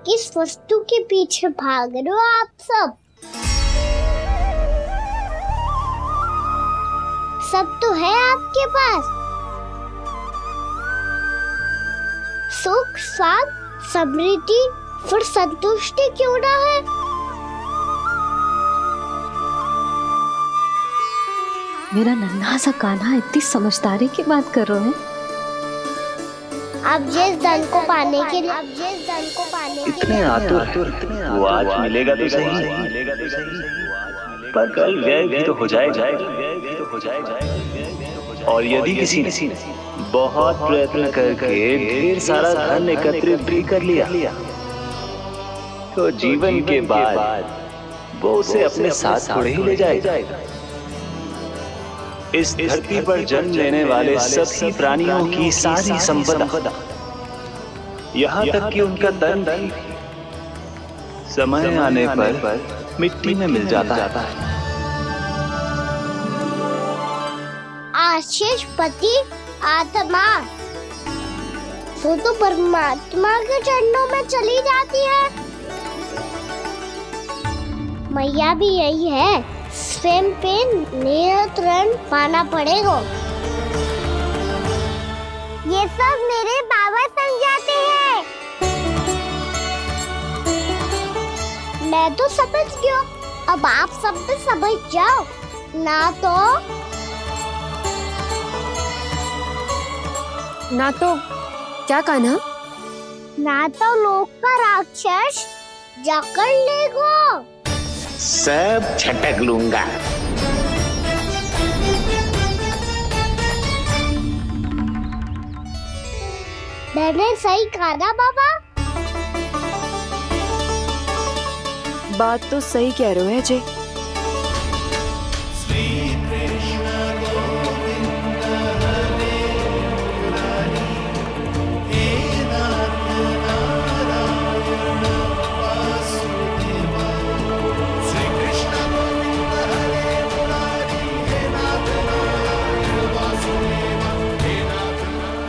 किस वस्तु के पीछे भाग रहे हो आप सब? सब तो है आपके पास। सुख, स्वाद, समृद्धि, फिर संतुष्टि क्यों ना है? मेरा नन्हा सा कान्हा इतनी समझदारी की बात कर रहे हैं। अब जिस धन को पाने के लिए इतने आतुर वो आज मिलेगा तो सही, पर कल व्यय भी तो हो जाएगा। और यदि किसी ने बहुत प्रयत्न करके ढेर सारा धन एकत्रित भी कर लिया, तो जीवन के बाद वो उसे अपने साथ थोड़े ही ले जाएगा। इस धरती पर जन्म लेने वाले सभी प्राणियों की सारी संपदा, यहाँ तक कि उनका तन भी समय आने पर मिट्टी में मिल जाता है। आशीष पति आत्मा वो तो परमात्मा के चरणों में चली जाती है। मैया भी यही है, स्वयं पे नियंत्रण पाना पड़ेगा। ये सब मेरे बाबा समझाते हैं। मैं तो समझ गया, अब आप सब भी समझ जाओ ना तो क्या कान्हा? ना तो लोक का राक्षस जकड़ लेगा। सब झटक लूंगा। मैंने सही कहा ना बाबा? बात तो सही कह रहे हो अजय।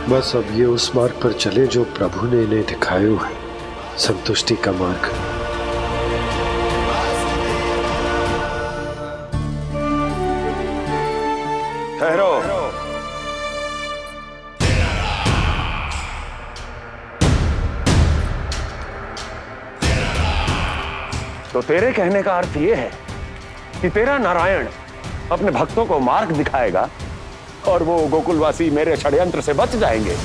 बस अब ये उस मार्ग पर चले जो प्रभु ने इन्हें दिखाया है, संतुष्टि का मार्ग। ठहरो। तो तेरे कहने का अर्थ यह है कि तेरा नारायण अपने भक्तों को मार्ग दिखाएगा और वो गोकुलवासी मेरे षड्यंत्र से बच जाएंगे।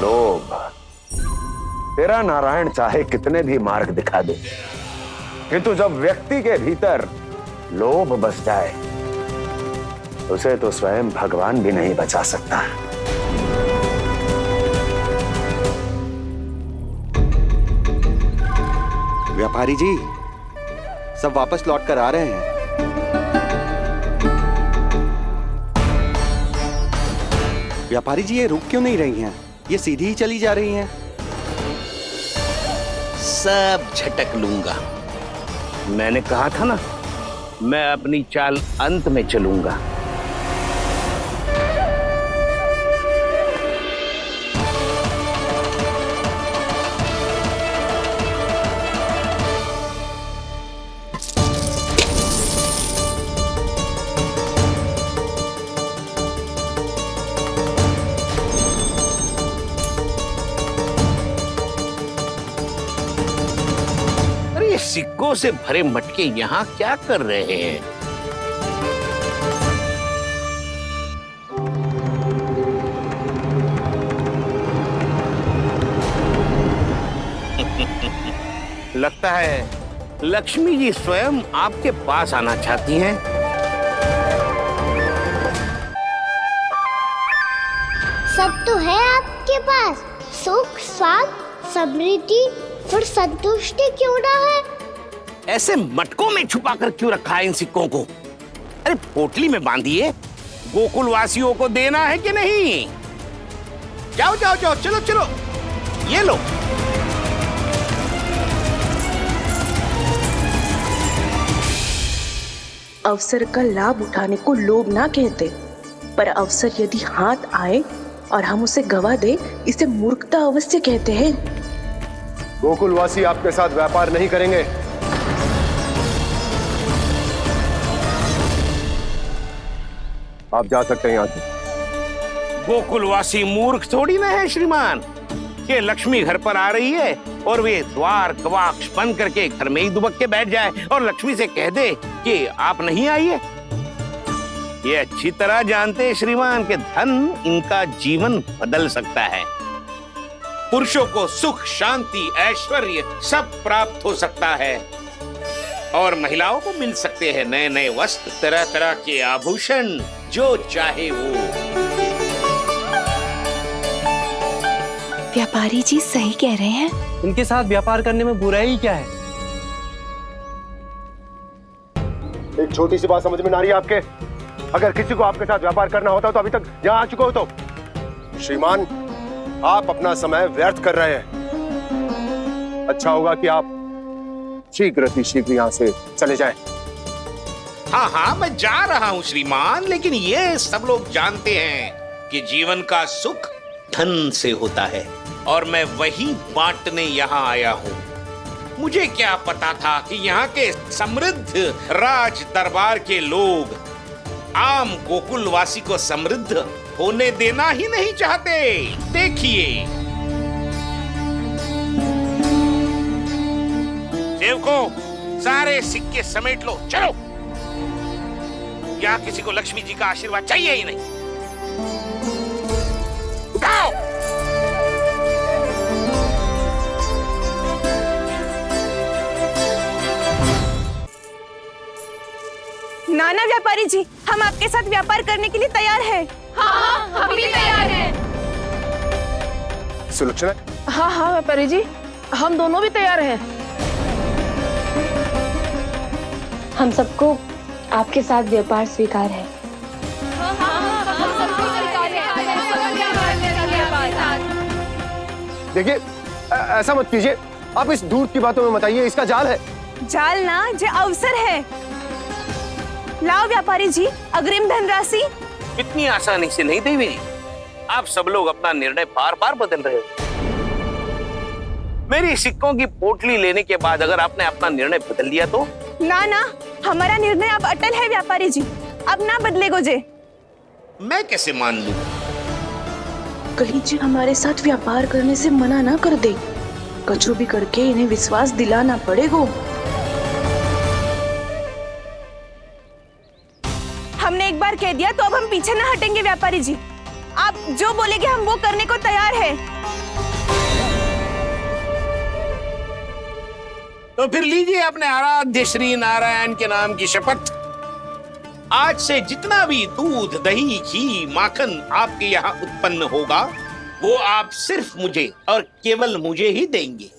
लोभ। तेरा नारायण चाहे कितने भी मार्ग दिखा दे, किंतु जब व्यक्ति के भीतर लोभ बस जाए, उसे तो स्वयं भगवान भी नहीं बचा सकता। व्यापारी जी सब वापस लौट कर आ रहे हैं। व्यापारी जी ये रुक क्यों नहीं रही हैं? ये सीधी ही चली जा रही हैं। सब झटक लूंगा। मैंने कहा था ना, मैं अपनी चाल अंत में चलूंगा। सिक्कों से भरे मटके यहाँ क्या कर रहे हैं? लगता है लक्ष्मी जी स्वयं आपके पास आना चाहती हैं। सब तो है आपके पास, सुख, स्वाद, समृद्धि, फिर संतुष्टि क्यों ना है? ऐसे मटकों में छुपा कर क्यों रखा है इन सिक्कों को? अरे पोटली में बांधिए गोकुल वासियों को देना है कि नहीं? जाओ जाओ जाओ, चलो चलो, ये लो। अवसर का लाभ उठाने को लोभ ना कहते, पर अवसर यदि हाथ आए और हम उसे गवा दे, इसे मूर्खता अवश्य कहते हैं। गोकुलवासी आपके साथ व्यापार नहीं करेंगे। आप जा सकते हैं यहाँ से। गोकुलवासी मूर्ख थोड़ी ना है श्रीमान। ये लक्ष्मी घर पर आ रही है और वे द्वार गवाक्ष बंद करके घर में ही दुबक के बैठ जाए और लक्ष्मी से कह दे कि आप नहीं आइए। ये अच्छी तरह जानते हैं श्रीमान कि धन इनका जीवन बदल सकता है। पुरुषों को सुख, शांति, ऐश्वर्य सब प्राप्त हो सकता है और महिलाओं को मिल सकते हैं नए नए वस्त्र, तरह तरह के आभूषण, जो चाहे वो। व्यापारी जी सही कह रहे हैं। इनके साथ व्यापार करने में बुराई क्या है? एक छोटी सी बात समझ में ना रही है आपके? अगर किसी को आपके साथ व्यापार करना होता तो अभी तक यहाँ आ चुके हो। तो श्रीमान, आप अपना समय व्यर्थ कर रहे हैं। अच्छा होगा कि आप शीघ्र ही शीघ्र यहाँ से चले जाएं। हाँ हाँ, मैं जा रहा हूँ श्रीमान, लेकिन ये सब लोग जानते हैं कि जीवन का सुख धन से होता है और मैं वही बांटने यहाँ आया हूँ। मुझे क्या पता था कि यहाँ के समृद्ध राज दरबार के लोग आम गोकुलवासी को समृद्ध होने देना ही नहीं चाहते। देखिए, सेवकों, सारे सिक्के समेट लो, चलो। यहाँ किसी को लक्ष्मी जी का आशीर्वाद चाहिए ही नहीं। उठाओ। नाना व्यापारी जी, हम आपके साथ व्यापार करने के लिए तैयार हैं। हाँ, हम भी तैयार हैं। सुलक्षणा? हाँ हाँ व्यापारी जी, हम दोनों भी तैयार हैं। हम सबको आपके साथ व्यापार स्वीकार है। देखिए, ऐसा मत कीजिए। आप इस दूध की बातों में मत आइए, इसका जाल है। जाल ना, जे अवसर है। लाओ व्यापारी जी, अग्रिम धनराशि। इतनी आसानी से नहीं देवी जी। आप सब लोग अपना निर्णय बार बार बदल रहे हो। मेरी सिक्कों की पोटली लेने के बाद अगर आपने अपना निर्णय बदल लिया तो? ना ना, हमारा निर्णय अब अटल है व्यापारी जी, अब ना बदलेगो जे। मैं कैसे मान लूं? कहीं जी हमारे साथ व्यापार करने से मना ना कर दे। कचू भी करके इन्हें विश्वास दिलाना पड़ेगा। हमने एक बार कह दिया तो अब हम पीछे ना हटेंगे व्यापारी जी। आप जो बोलेंगे हम वो करने को तैयार है। तो फिर लीजिए अपने आराध्य श्री नारायण के नाम की शपथ। आज से जितना भी दूध, दही, घी, माखन आपके यहाँ उत्पन्न होगा वो आप सिर्फ मुझे और केवल मुझे ही देंगे।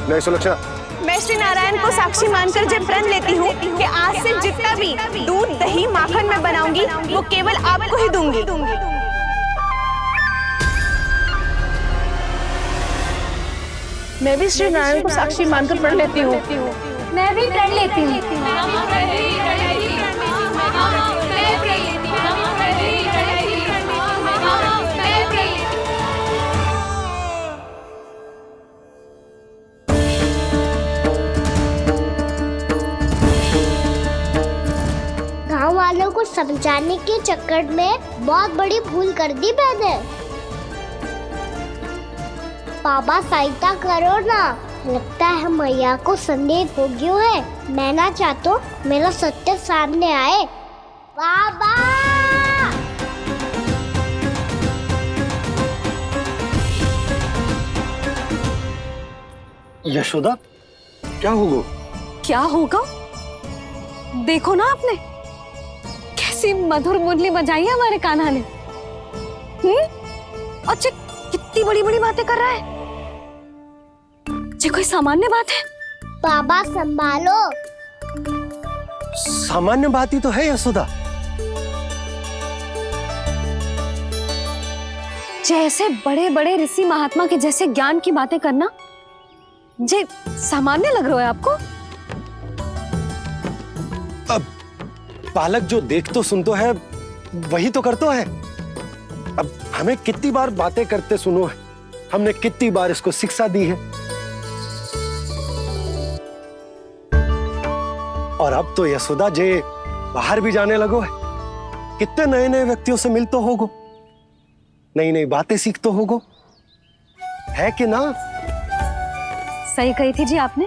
नहीं सुलक्षणा, मैं श्री नारायण को साक्षी मानकर जब प्रण लेती हूँ कि आज से जितना भी दूध, दही, माखन मैं बनाऊंगी वो केवल आपको ही दूंगी। मैं भी श्री नारायण को साक्षी मानकर प्रण लेती हूँ। मैं भी प्रण लेती हूँ। गांव वालों को समझाने के चक्कर में बहुत बड़ी भूल कर दी मैंने। बाबा सहायता करो ना, लगता है मैया को संदेह हो गया है। मैं ना चाहता मेरा सत्य सामने आए। बाबा! यशोदा, क्या होगा? क्या होगा? देखो ना आपने कैसी मधुर मुरली बजाई है हमारे कान्हा ने। अच्छा, कितनी बड़ी बड़ी बातें कर रहा है। ये कोई सामान्य बात है? बाबा संभालो। सामान्य बात ही तो है यशोदा। जैसे बड़े बड़े ऋषि महात्मा के जैसे ज्ञान की बातें करना जे सामान्य लग रहा है आपको? अब बालक जो देख तो सुन तो है वही तो कर तो है। अब हमें कितनी बार बातें करते सुनो है, हमने कितनी बार इसको शिक्षा दी है। और अब तो यशोदा जे बाहर भी जाने लगो है, कितने नए नए व्यक्तियों से मिल तो होगो, नई नई बातें सीख तो होगो, है कि ना? सही कही थी जी आपने।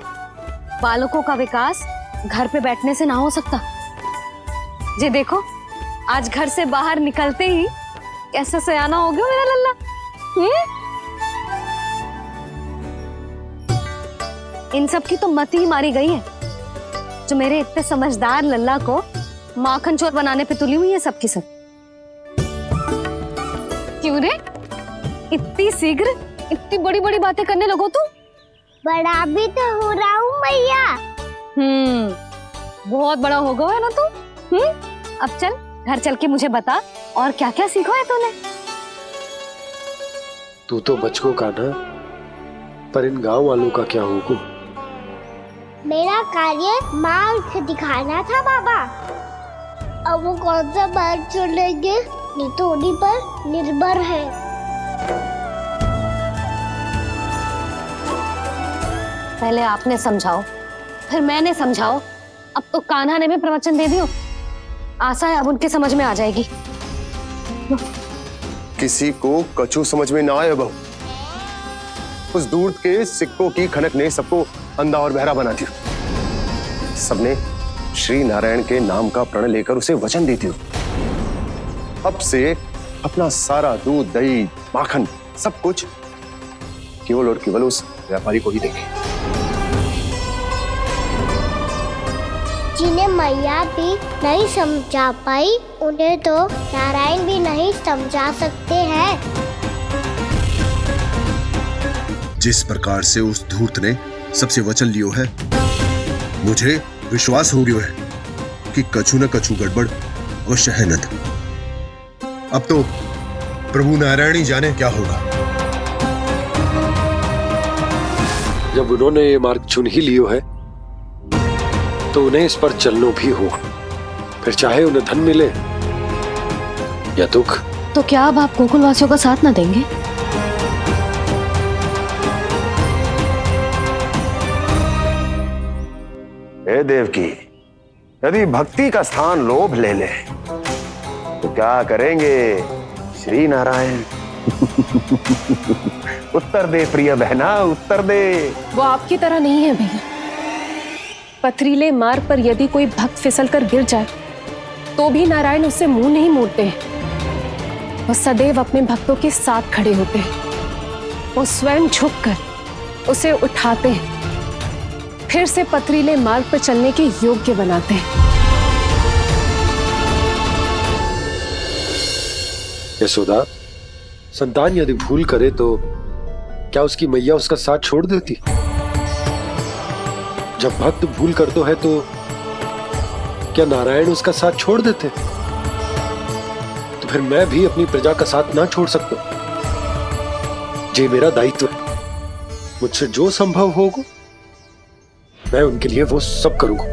बालकों का विकास घर पे बैठने से ना हो सकता। जी देखो, आज घर से बाहर निकलते ही कैसा सयाना हो गया मेरा लल्ला। इन सब की तो मत ही मारी गई है, जो मेरे इतने समझदार लल्ला को माखन चोर बनाने पे तुली हुई है सबकी सब। क्यों रे, इतनी शीघ्र इतनी बड़ी बड़ी बातें करने लगो तू? बड़ा भी तो हो रहा हूँ मैया। बहुत बड़ा हो गया है ना तू। अब चल घर चल के मुझे बता और क्या क्या सीखा है तूने? तू तो बचको का ना, पर इन गांव वालों का क्या होगा? मेरा कार्य मार्ग दिखाना था बाबा। अब वो कौन सा मार्ग चुनेंगे ये तो उन्हीं पर निर्भर है। पहले आपने समझाओ, फिर मैंने समझाओ, अब तो कान्हा ने भी प्रवचन दे दियो। आशा है अब उनके समझ में आ जाएगी। किसी को कछु समझ में ना आए बहू। उस दूर के सिक्कों की खनक ने सबको अंधा और बहरा बना दिया। सबने श्री नारायण के नाम का प्रण लेकर उसे वचन दी थी। अब से अपना सारा दूध, दही, माखन सब कुछ केवल और केवल उस व्यापारी को ही देंगे। जिन्हें मैया भी नहीं समझा पाई, उन्हें तो नारायण भी नहीं समझा सकते हैं। जिस प्रकार से उस धूर्त ने सबसे वचन लियो है, मुझे विश्वास हो गयो है कि कछु न कछु गड़बड़ अवश्य है नद। अब तो प्रभु नारायण ही जाने क्या होगा। जब उन्होंने ये मार्ग चुन ही लियो है तो उन्हें इस पर चलना भी हो, फिर चाहे उन्हें धन मिले या दुख। तो क्या अब आप गोकुलवासियों का साथ न देंगे? हे देवकी, यदि भक्ति का स्थान लोभ ले ले तो क्या करेंगे श्री नारायण? उत्तर दे प्रिय बहना, उत्तर दे। वो आपकी तरह नहीं है भैया। पथरीले मार्ग पर यदि कोई भक्त फिसलकर गिर जाए तो भी नारायण उससे मुंह नहीं मोड़ते हैं। वो सदैव अपने भक्तों के साथ खड़े होते हैं। वो स्वयं झुककर उसे उठाते हैं, फिर से पथरीले मार्ग पर चलने के योग्य बनाते हैं। यशोदा, संतान यदि भूल करे तो क्या उसकी मैया उसका साथ छोड़ देती? जब भक्त भूल करता है तो क्या नारायण उसका साथ छोड़ देते? तो फिर मैं भी अपनी प्रजा का साथ ना छोड़ सकता। ये मेरा दायित्व है। मुझसे जो संभव होगा मैं उनके लिए वो सब करूंगा।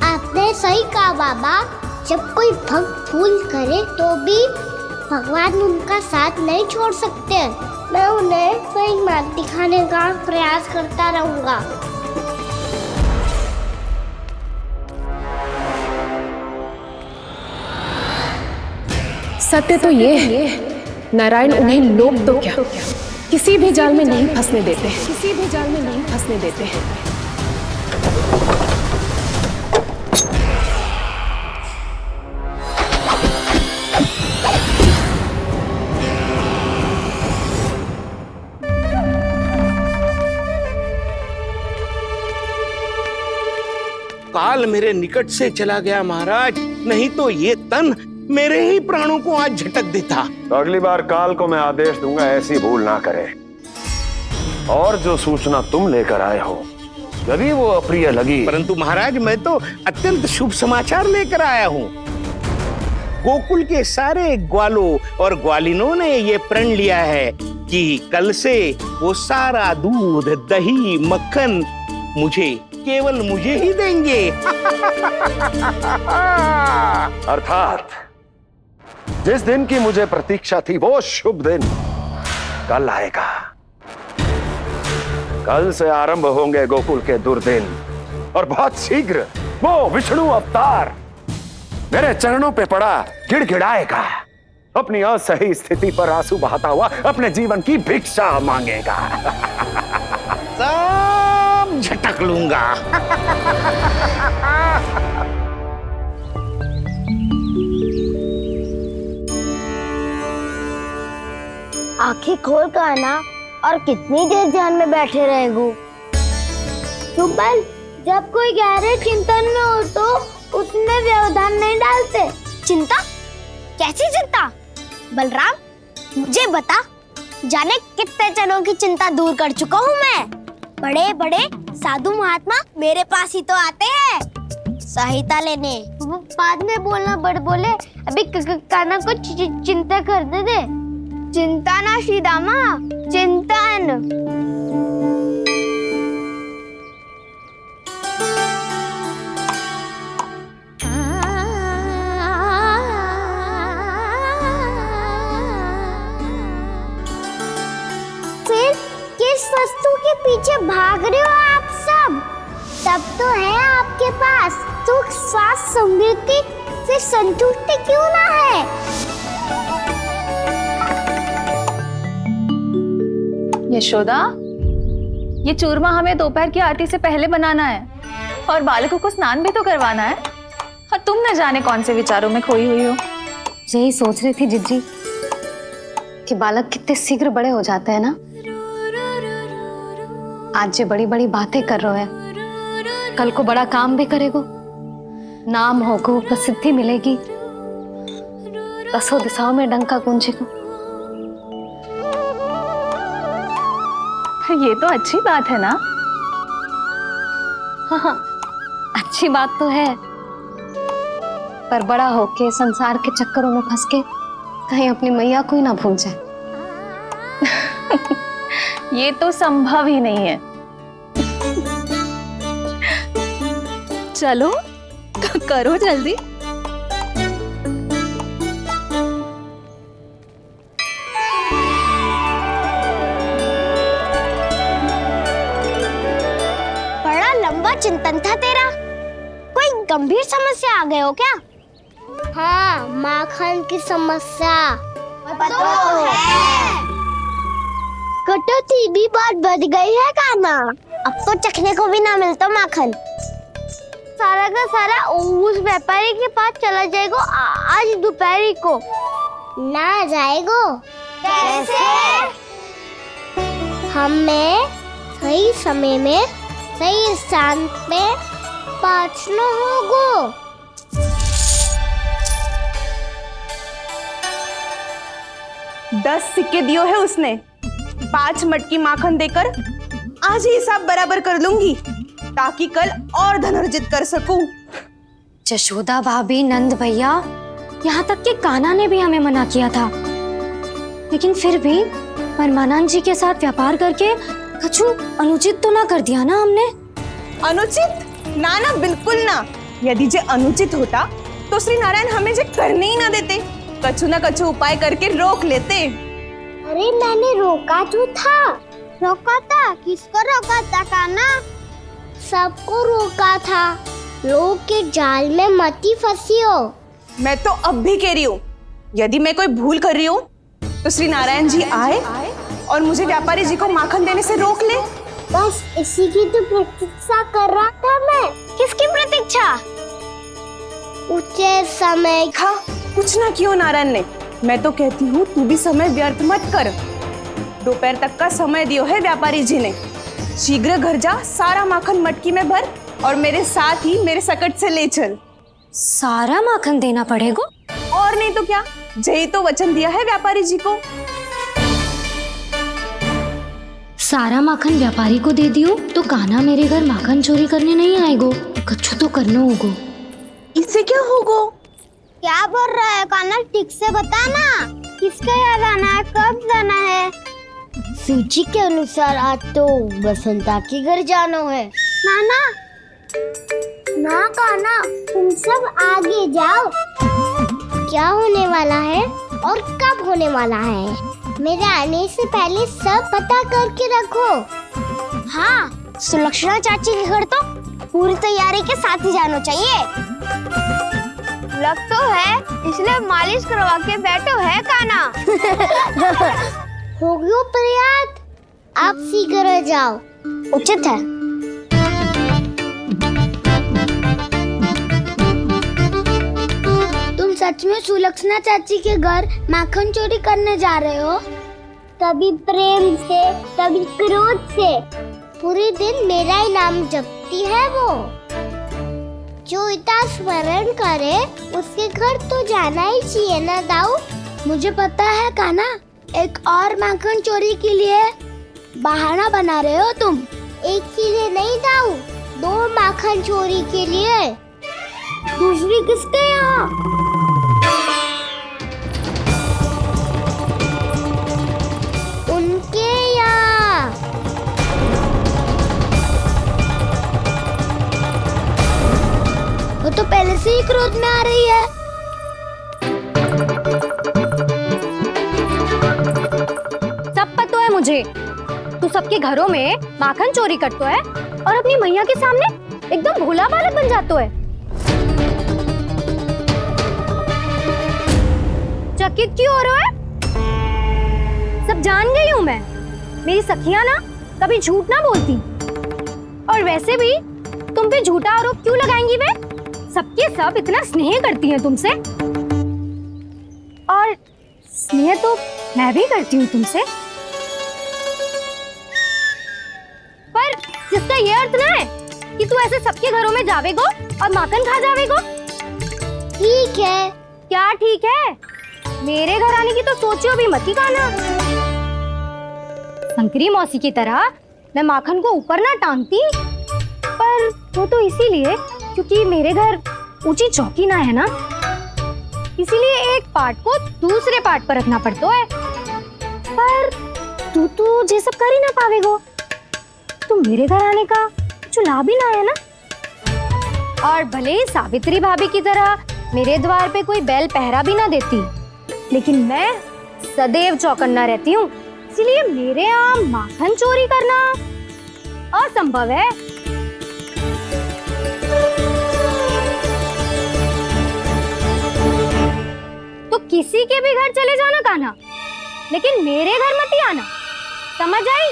आपने सही कहा बाबा। जब कोई भक्त भूल करे तो भी भगवान उनका साथ नहीं छोड़ सकते। मैं उन्हें सही मार्ग दिखाने का प्रयास करता रहूंगा। सत्य तो ये है, नारायण उन्हें लोग तो क्या किसी भी जाल में नहीं फंसने देते, किसी भी जाल में नहीं फंसने देते हैं। काल मेरे निकट से चला गया महाराज, नहीं तो ये तन मेरे ही प्राणों को आज झटक देता। तो अगली बार काल को मैं आदेश दूंगा ऐसी भूल ना करे। और जो सूचना तुम लेकर आए हो यदि वो अप्रिय लगी, परंतु महाराज मैं तो अत्यंत शुभ समाचार लेकर आया हूँ। गोकुल के सारे ग्वालों और ग्वालिनों ने ये प्रण लिया है कि कल से वो सारा दूध, दही, मक्खन मुझे, केवल मुझे ही देंगे। अर्थात जिस दिन की मुझे प्रतीक्षा थी वो शुभ दिन कल आएगा। कल से आरंभ होंगे गोकुल के दुर्दिन और बहुत शीघ्र वो विष्णु अवतार मेरे चरणों पे पड़ा गिड़गिड़ाएगा, अपनी असही स्थिति पर आंसू बहाता हुआ अपने जीवन की भिक्षा मांगेगा। सब झटक लूंगा। आंखें खोल कर आना और कितनी देर ध्यान में बैठे रहेगो। सुबह जब कोई गहरे चिंतन में हो तो उसमें व्यवधान नहीं डालते। चिंता? कैसी चिंता? बलराम मुझे बता, जाने कितने जनों की चिंता दूर कर चुका हूँ मैं। बड़े बड़े साधु महात्मा मेरे पास ही तो आते हैं सहायता लेने। बाद में बोलना बड़ बोले, अभी काना को चिंता करने दे। चिंता ना श्रीदामा, चिंतन। फिर किस वस्तु के पीछे भाग रहे हो आप सब? सब तो है आपके पास, सुख, स्वास्थ्य, समृद्धि, फिर संतुष्टि क्यों ना है? यशोदा, ये चूरमा हमें दोपहर की आरती से पहले बनाना है और बालकों को स्नान भी तो करवाना है, और तुम न जाने कौन से विचारों में खोई हुई हो। यही सोच रही थी जिज्जी कि बालक कितने शीघ्र बड़े हो जाते हैं ना। आज जो बड़ी बड़ी बातें कर रहे हैं, कल को बड़ा काम भी करेगो, नाम होगो, प्रसिद्धि मिलेगी, दसों दिशाओं में डंका गूंजेगा। ये तो अच्छी बात है ना? हाँ, अच्छी बात तो है, पर बड़ा होके संसार के चक्करों में फंस के कहीं अपनी मैया को ही ना भूल जाए। ये तो संभव ही नहीं है। चलो करो जल्दी। बड़ा लंबा चिंतन था तेरा। कोई गंभीर समस्या आ गए हो क्या? हाँ, माखन की समस्या तो है। कटौती भी बहुत बढ़ गई है काना। अब तो चखने को भी ना मिलता माखन। सारा का सारा उस व्यापारी के पास चला जाएगा आज दोपहर को। ना जाएगो? कैसे? हमें सही समय में सही स्थान पे पहुंचना होगा। 10 सिक्के दियो है उसने, 5 मटकी माखन देकर आज ही हिसाब बराबर कर लूंगी ताकि कल और धन अर्जित कर सकूं। जशोदा भाभी, नंद भैया, यहाँ तक कि कान्हा ने भी हमें मना किया था, लेकिन फिर भी परमानंद जी के साथ व्यापार करके कछु अनुचित तो ना कर दिया ना हमने? अनुचित? ना ना, बिल्कुल ना। यदि जे अनुचित होता तो श्री नारायण हमें जे करने ही ना देते, कछु ना कछु उपाय करके रोक लेते। अरे मैंने रोका तो था। रोका था? किसको रोका था कान्हा? सबको रोका था। लोग के जाल में मत ही फंसी हो। मैं तो अब भी कह रही हूँ, यदि मैं कोई भूल कर रही हूँ तो श्री नारायण जी आए और मुझे व्यापारी जी को माखन देने से रोक ले। बस इसी की तो प्रतीक्षा कर रहा था मैं। किसकी प्रतीक्षा? उचित समय का। कुछ ना क्यों नारायण ने, मैं तो कहती हूँ तू भी समय व्यर्थ मत कर। दोपहर तक का समय दियो है व्यापारी जी ने। शीघ्र घर जा, सारा माखन मटकी में भर और मेरे साथ ही मेरे सकट से ले चल। सारा माखन देना पड़ेगा? और नहीं तो क्या, जय तो वचन दिया है व्यापारी जी को। सारा माखन व्यापारी को दे दियो तो कान्हा मेरे घर माखन चोरी करने नहीं आएगो। कछु तो करना होगो। इससे क्या होगा? क्या बोल रहा है कान्हा, ठीक से बता ना। किसका यहाँ जाना है, कब जाना है? सूची के अनुसार आज तो बसंता के घर जाना है। नाना ना कान्हा, तुम सब आगे जाओ। क्या होने वाला है और कब होने वाला है, मेरे आने से पहले सब पता करके रखो। हाँ, सुलक्षणा चाची के घर तो पूरी तैयारी के साथ ही जाना चाहिए। लग तो है, इसलिए मालिश करवा के बैठो है कान्हा। हो गयो प्रयास, आप शीघ्र जाओ, उचित है। तुम सच में सुलक्षणा चाची के घर माखन चोरी करने जा रहे हो? कभी प्रेम से, कभी क्रोध से, पूरे दिन मेरा ही नाम जपती है वो। जो इतना स्मरण करे उसके घर तो जाना ही चाहिए ना दाऊ। मुझे पता है कान्हा, एक और माखन चोरी के लिए बहाना बना रहे हो तुम। एक के लिए नहीं दाऊ, 2 माखन चोरी के लिए। दूसरी किसके यहाँ? उनके यहाँ। वो तो पहले से ही क्रोध में आ रही है। सब पता है मुझे, तू सबके घरों में माखन चोरी करतो है और अपनी मैया के सामने एकदम भोला बालक बन जातो है। चकित क्यों हो रहे हो? सब जान गई हूँ मैं, मेरी सखियां ना कभी झूठ ना बोलती। और वैसे भी तुम पे झूठा आरोप क्यों लगाएंगी वे? सबके सब इतना स्नेह करती हैं तुमसे, और स्नेह तो मैं भी करती हूँ तुमसे। पर जिसका ये अर्थ ना है कि तू ऐसे सबके घरों में जावेगो और माखन खा जावेगो। ठीक है। क्या ठीक है? मेरे घर आने की तो सोचियो भी मत ही कान्हा। शंकरी मौसी की तरह मैं माखन को ऊपर ना टांगती, पर वो तो इसीलिए क्योंकि मेरे घर ऊंची चौकी ना है ना, इसीलिए एक पार्ट को दूसरे पार्ट पर रखना पड़ता है। पर तू ये सब कर ही ना पावेगो, तो मेरे घर आने का कुछ लाभ ही ना है ना। और भले ही सावित्री भाभी की तरह मेरे द्वार पे कोई बैल पहरा भी ना देती, लेकिन मैं सदैव चौकन्ना रहती हूँ, इसलिए मेरे यहाँ माखन चोरी करना असंभव है। तो किसी के भी घर चले जाना कान्हा, लेकिन मेरे घर मत ही आना, समझ आई?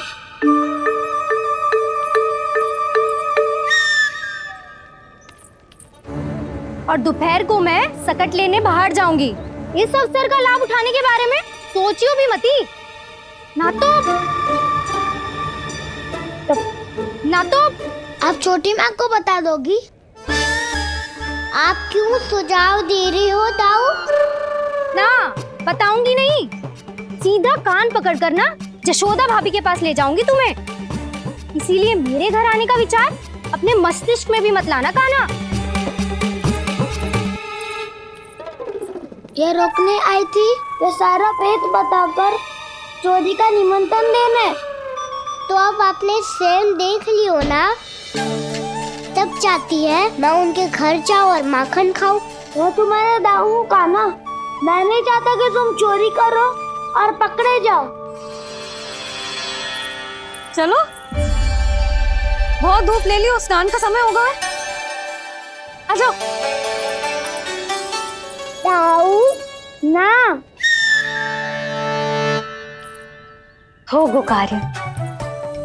और दोपहर को मैं सकट लेने बाहर जाऊंगी। इस अवसर का लाभ उठाने के बारे में सोचियो भी मती, ना तो आप छोटी माँ को बता दोगी? आप क्यों सुझाव दे रही हो दाऊ? ना, बताऊंगी नहीं, सीधा कान पकड़ कर ना जशोदा भाभी के पास ले जाऊंगी तुम्हें। इसीलिए मेरे घर आने का विचार अपने मस्तिष्क में भी मत लाना कान्हा। ये रोकने आई थी, ये सारा पेट बताकर चोरी का निमंत्रण देने। तो अब आपने स्वयं देख लियो ना, तब चाहती है मैं उनके घर जाऊं और माखन खाऊं। वो तुम्हारे दाऊ कान्हा, मैं नहीं चाहता कि तुम चोरी करो और पकड़े जाओ। चलो, बहुत धूप ले ली, स्नान का समय होगा। आ जाओ। दाऊ ना होगो कार्य।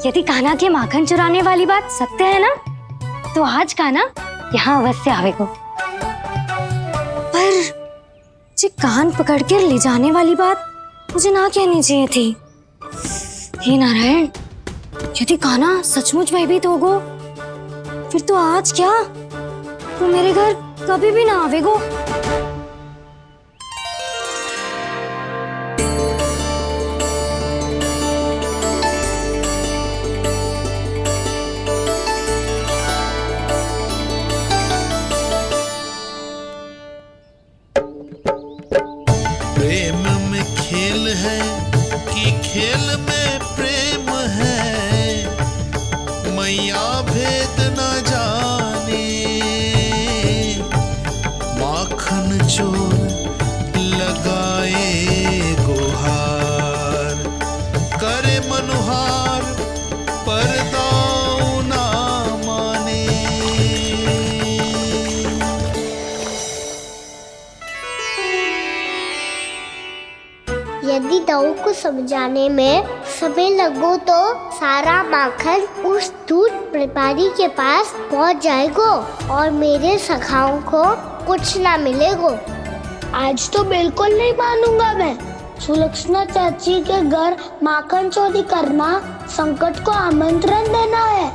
यदि कान्हा के माखन चुराने वाली बात सत्य है ना, तो आज कान्हा यहाँ अवश्य आवेगो। पर जे कान पकड़ कर ले जाने वाली बात मुझे ना कहनी चाहिए थी। हे नारायण, यदि कान्हा सचमुच भयभीत होगो, फिर तो आज क्या, तो मेरे घर कभी भी ना आवेगो। यदि दाऊ को समझाने में समय लगो तो सारा माखन उस दूध व्यापारी के पास पहुंच जाएगा और मेरे सखाओं को कुछ ना मिलेगा। आज तो बिल्कुल नहीं मानूंगा मैं। सुलक्षणा चाची के घर माखन चोरी करना संकट को आमंत्रण देना है।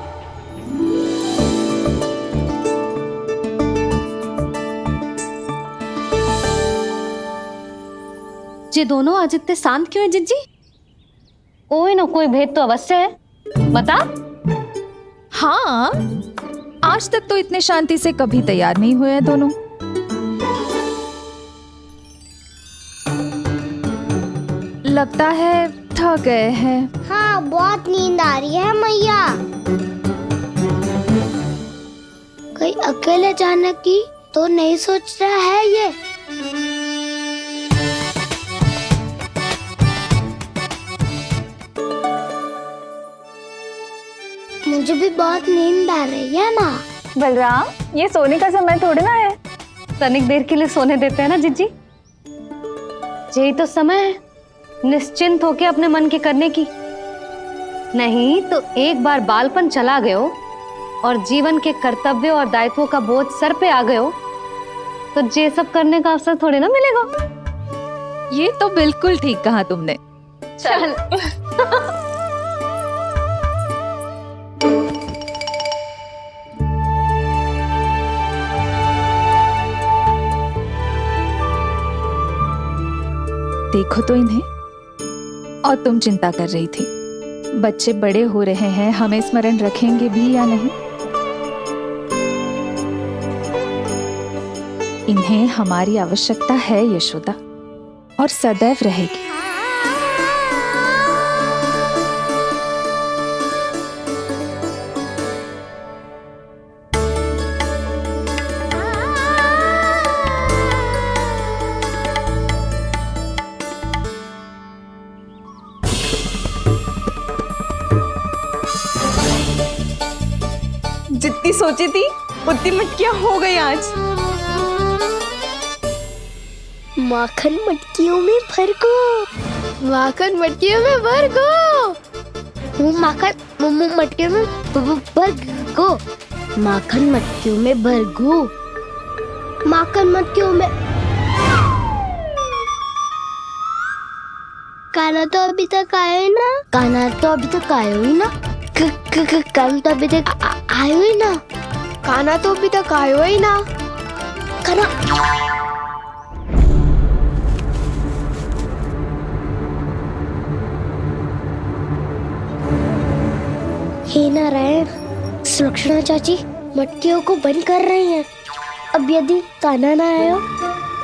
ये दोनों आज इतने शांत क्यों है जिज्जी? कोई ना कोई भेद तो अवश्य है, बता। हाँ, आज तक तो इतने शांति से कभी तैयार नहीं हुए हैं दोनों। लगता है थक गए हैं। हाँ, बहुत नींद आ रही है मैया। कहीं अकेले जाने की तो नहीं सोच रहा है ये? मुझे भी बहुत नींद आ रही है माँ। बलराम, ये सोने का समय थोड़ी ना है। तनिक देर के लिए सोने देते हैं ना जिज्जी। यही तो समय है निश्चिंत होके अपने मन के करने की। नहीं तो एक बार बालपन चला गयो और जीवन के कर्तव्यों और दायित्वों का बोझ सर पे आ गयो तो ये सब करने का अवसर थोड़ी ना मिलेगा। ये तो बिल्कुल ठीक कहा तुमने। चल देखो तो इन्हें। और तुम चिंता कर रही थी बच्चे बड़े हो रहे हैं, हमें स्मरण रखेंगे भी या नहीं। इन्हें हमारी आवश्यकता है यशोदा, और सदैव रहेगी। जितनी सोची थी उतनी मटकियां हो गई आज। माखन मटकियों में भर गो। माखन मटकियों में भर गो। माखन मटकियों में भर गो। माखन मटकियों में भर गो। माखन मटकियों में। काना तो अभी तक आया ही ना। काना तो अभी तक आया ही ना। काना तो अभी तक आयो ही ना। काना तो अभी तक आयो ही ना। काना हे नारायण, सुलक्षणा चाची मटकियों को बंद कर रही हैं। अब यदि काना ना आया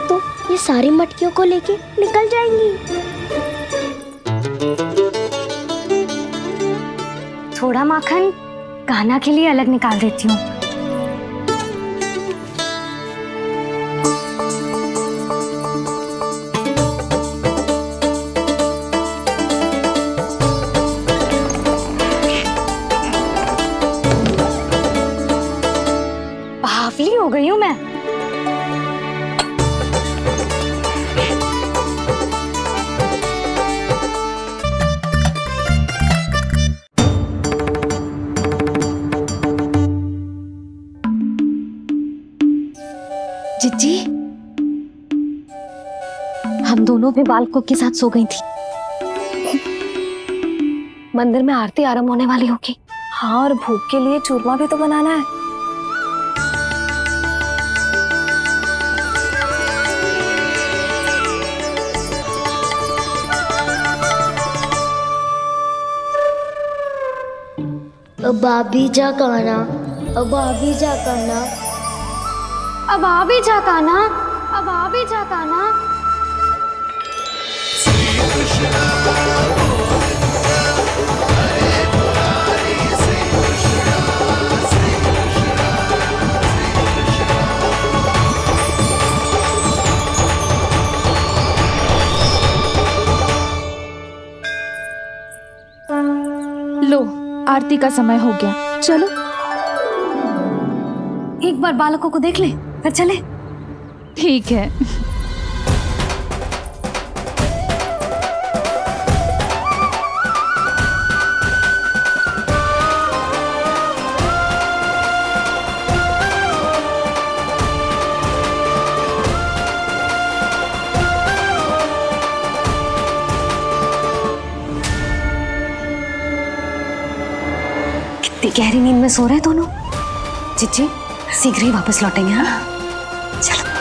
तो ये सारी मटकियों को लेके निकल जाएंगी। थोड़ा माखन कान्हा के लिए अलग निकाल देती हूँ। बावली हो गई हूँ मैं। जिज्जी, हम दोनों भी बालकों के साथ सो गई थी। मंदिर में आरती आरंभ होने वाली होगी। हाँ, और भूख के लिए चूरमा भी तो बनाना है। अब आ भी जा काना। अब आ भी जा काना। अब आ भी जा कान्हा। अब आ भी जा कान्हा। लो, आरती का समय हो गया, चलो। एक बार बालकों को देख ले फिर चले। ठीक है। इतनी गहरी नींद में सो रहे हैं दोनों। चिच्ची शीघ्र ही वापस लौटेंगे। हाँ चलो।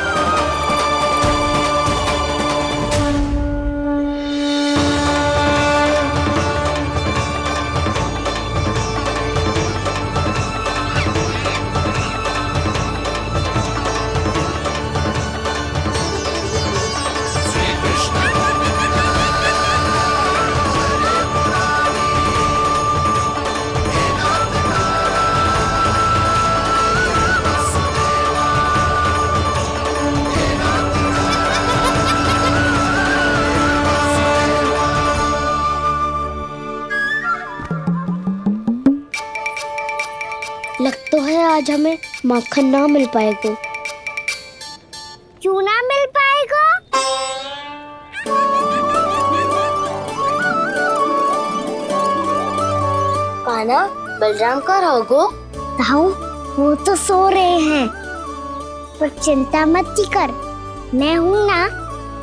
लग तो है आज हमें माखन ना मिल पाएगा। क्यों ना मिल पाएगा? कान्हा, बलराम का रहोगो? ताऊ, वो तो सो रहे हैं, पर चिंता मत कर, मैं हूँ ना,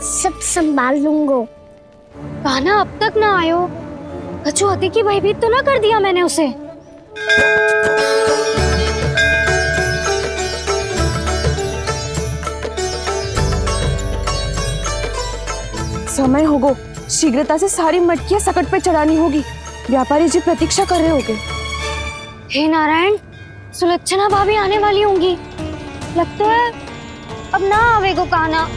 सब संभाल लूंगा। कान्हा अब तक ना आयो, कछु हती की भयभीत तो ना कर दिया मैंने उसे? समय होगो, शीघ्रता से सारी मटकियां सकट पे चढ़ानी होगी। व्यापारी जी प्रतीक्षा कर रहे होंगे। हे नारायण, सुलक्षणा भाभी आने वाली होंगी। लगता है अब ना आवेगो कान्हा।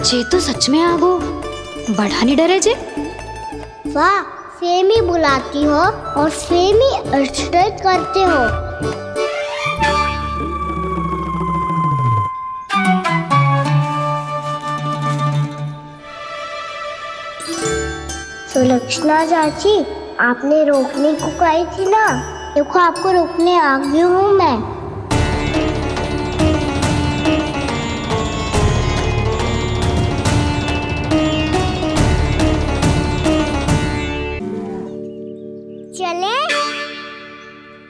जे तो सच में आगो, बढ़ा नहीं डरे जे। वाह, सेम ही बुलाती हो और सेम ही अर्चना करते हो। सुलक्षणा चाची, आपने रोकने को कही थी ना, देखो आपको रोकने आ गई हूँ मैं। चले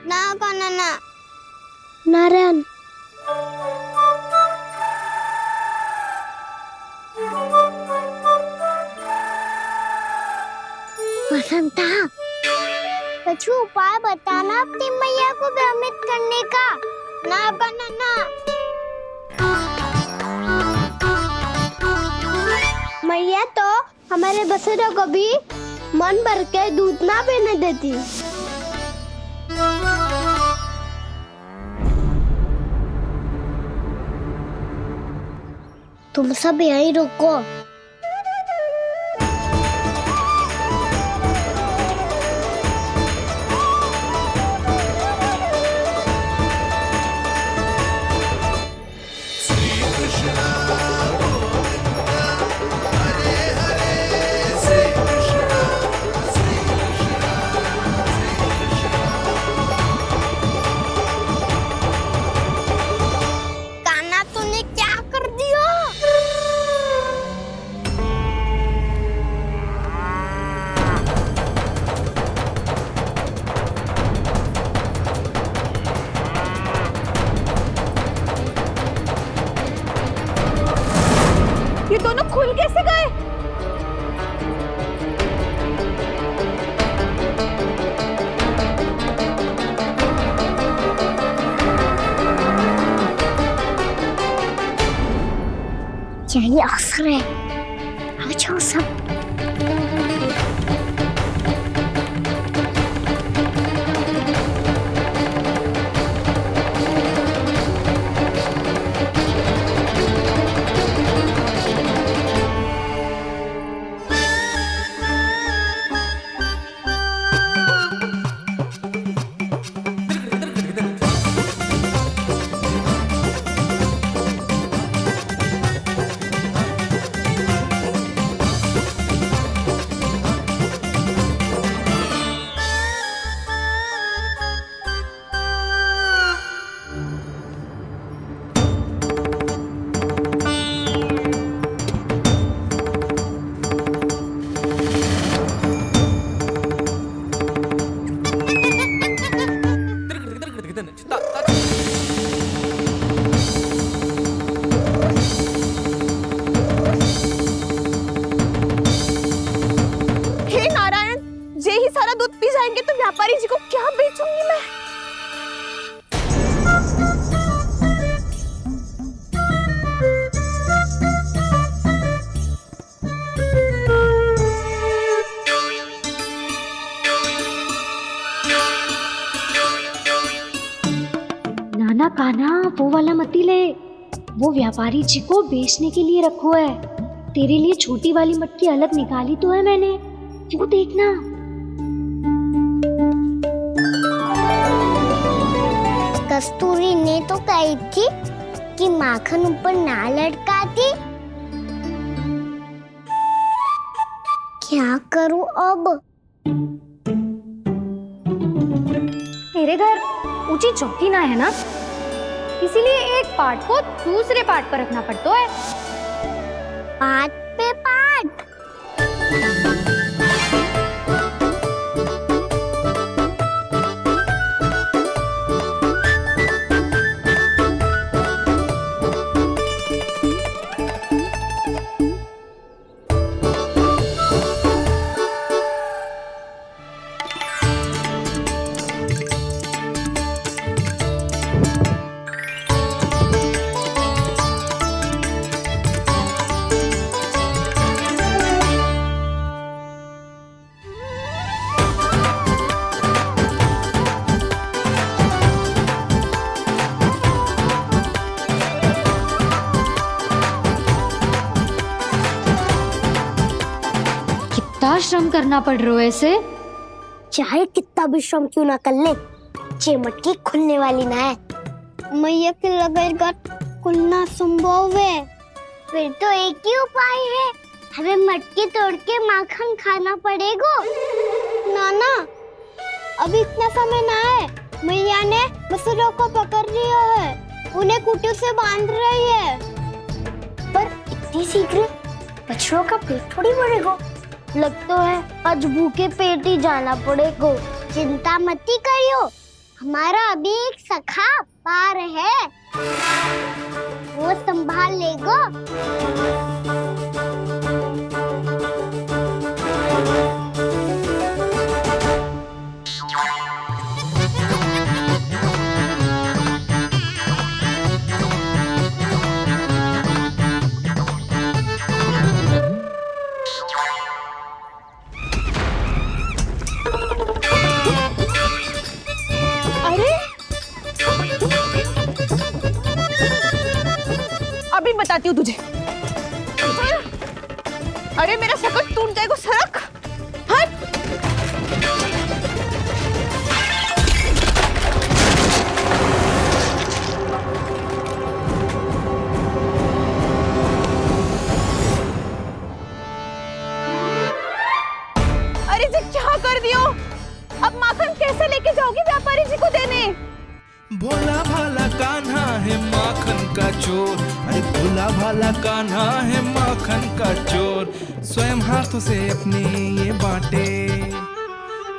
ना कान्हा ना। नारायण, वसंता, कुछ उपाय बताना अपनी मैया को भ्रमित करने का। ना कान्हा ना। मैया तो हमारे बसेरा को भी मन भर के दूध ना पीने देती। तुम सब यहीं रुको। ये दोनों खुल कैसे गए? यही अवसर है, आ जाओ सब। कान्हा कान्हा वो वाला मती ले, वो व्यापारी जी को बेचने के लिए रखो है। तेरे लिए छोटी वाली मटकी अलग निकाली तो है मैंने, वो देखना। कस्तूरी ने तो कही थी कि माखन ऊपर ना लटकाती। क्या करूं अब? मेरे घर ऊंची चौकी ना है ना, इसीलिए एक पार्ट को दूसरे पार्ट पर रखना पड़ता है। पार्ट पे पार्ट। कितना श्रम करना पड़ रहा है इसे। चाहे कितना भी श्रम क्यों ना कर ले, ये मटकी खुलने वाली ना है। मैया के लगेगा खुलना संभव है। फिर तो एक ही उपाय है, हमें मटकी तोड़ के माखन खाना पड़ेगा। नाना, अभी इतना समय ना है। मैया ने मसूरों को पकड़ लिया है, उन्हें कुटियों से बांध रही है। पर इतनी शीघ्र बछड़ों का पेट थोड़ी भरेगा। लगता है आज भूखे पेट ही जाना पड़ेगा। चिंता मत करियो, हमारा अभी एक सखा पार है, वो संभाल लेगा। अभी बताती हूँ तुझे। अरे मेरा सकट टूट जाएगा, सरक हट। अरे जी क्या कर दियो? अब माखन कैसे लेके जाओगी व्यापारी जी को देने? भोला भाला कान्हा है माखन का चोर, अरे भोला भाला कान्हा है माखन का चोर। स्वयं हाथों से अपने ये बांटे,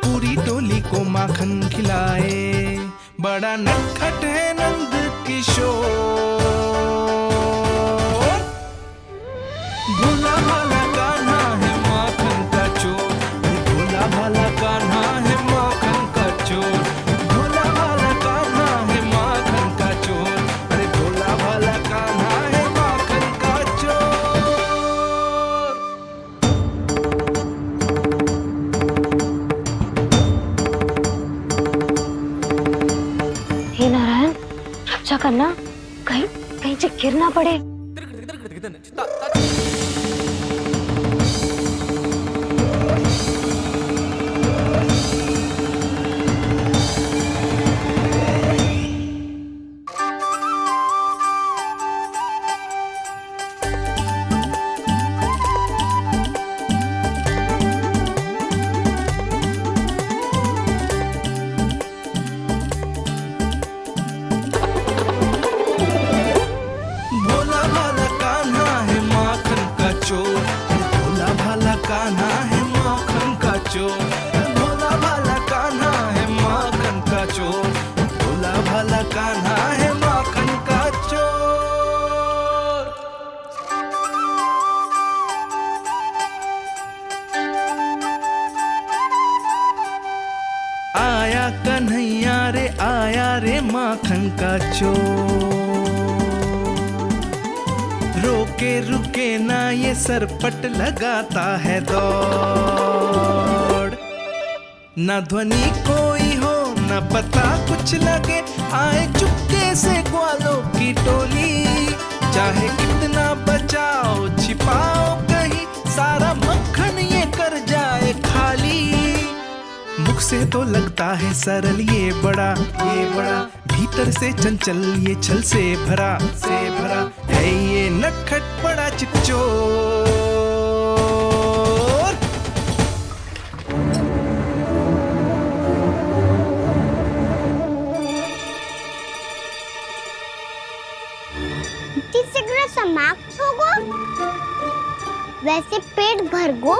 पूरी टोली को माखन खिलाए। बड़ा नटखट है नंद किशोर। भोला भाला कान्हा है माखन का चोर, अरे भोला भाला कान्हा है माखन का चोर। भोला भाला कान्हा है माखन का चोर, अरे भोला भाला कान्हा है माखन का चोर। हे नारायण, रक्षा करना, कहीं कहीं से गिर ना पड़े। भोला भाला कान्हा है माखन का चोर, अरे भोला भाला कान्हा है माखन का चोर। भोला भाला कान्हा है माखन का चोर, भोला भाला कान्हा है माखन का चोर। आया कन्हैया रे आया रे माखन का चोर। रोके रुके ना ये सरपट लगाता है दौड़। ना ध्वनि कोई हो न पता कुछ लगे, आए चुपके से ग्वालों की टोली। चाहे कितना बचाओ छिपाओ कहीं, सारा मक्खन ये कर जाए खाली। मुख से तो लगता है सरल ये बड़ा, भीतर से चंचल ये छल से भरा है ये नटखट बड़ा चिच्चोर। सिगरेट समाप्त हो गो, वैसे पेट भर गो,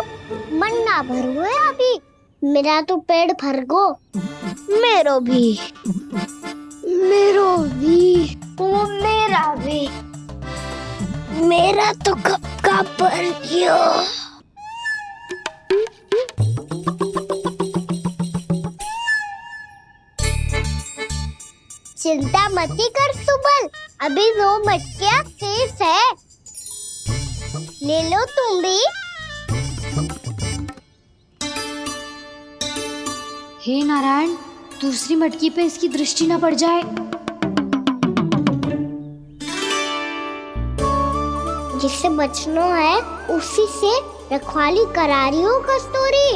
मन ना भर गो है अभी। मेरा तो पेट भर गो, मेरो भी, ओ मेरा भी, मेरा तो कब का भर गया। चिंता मती कर सुबल, अभी 2 मटकियाँ शेष है, ले लो तुम भी। हे नारायण, दूसरी मटकी पे इसकी दृष्टि न पड़ जाए। जिससे बचना है उसी से रखवाली करा रही हो कस्तूरी।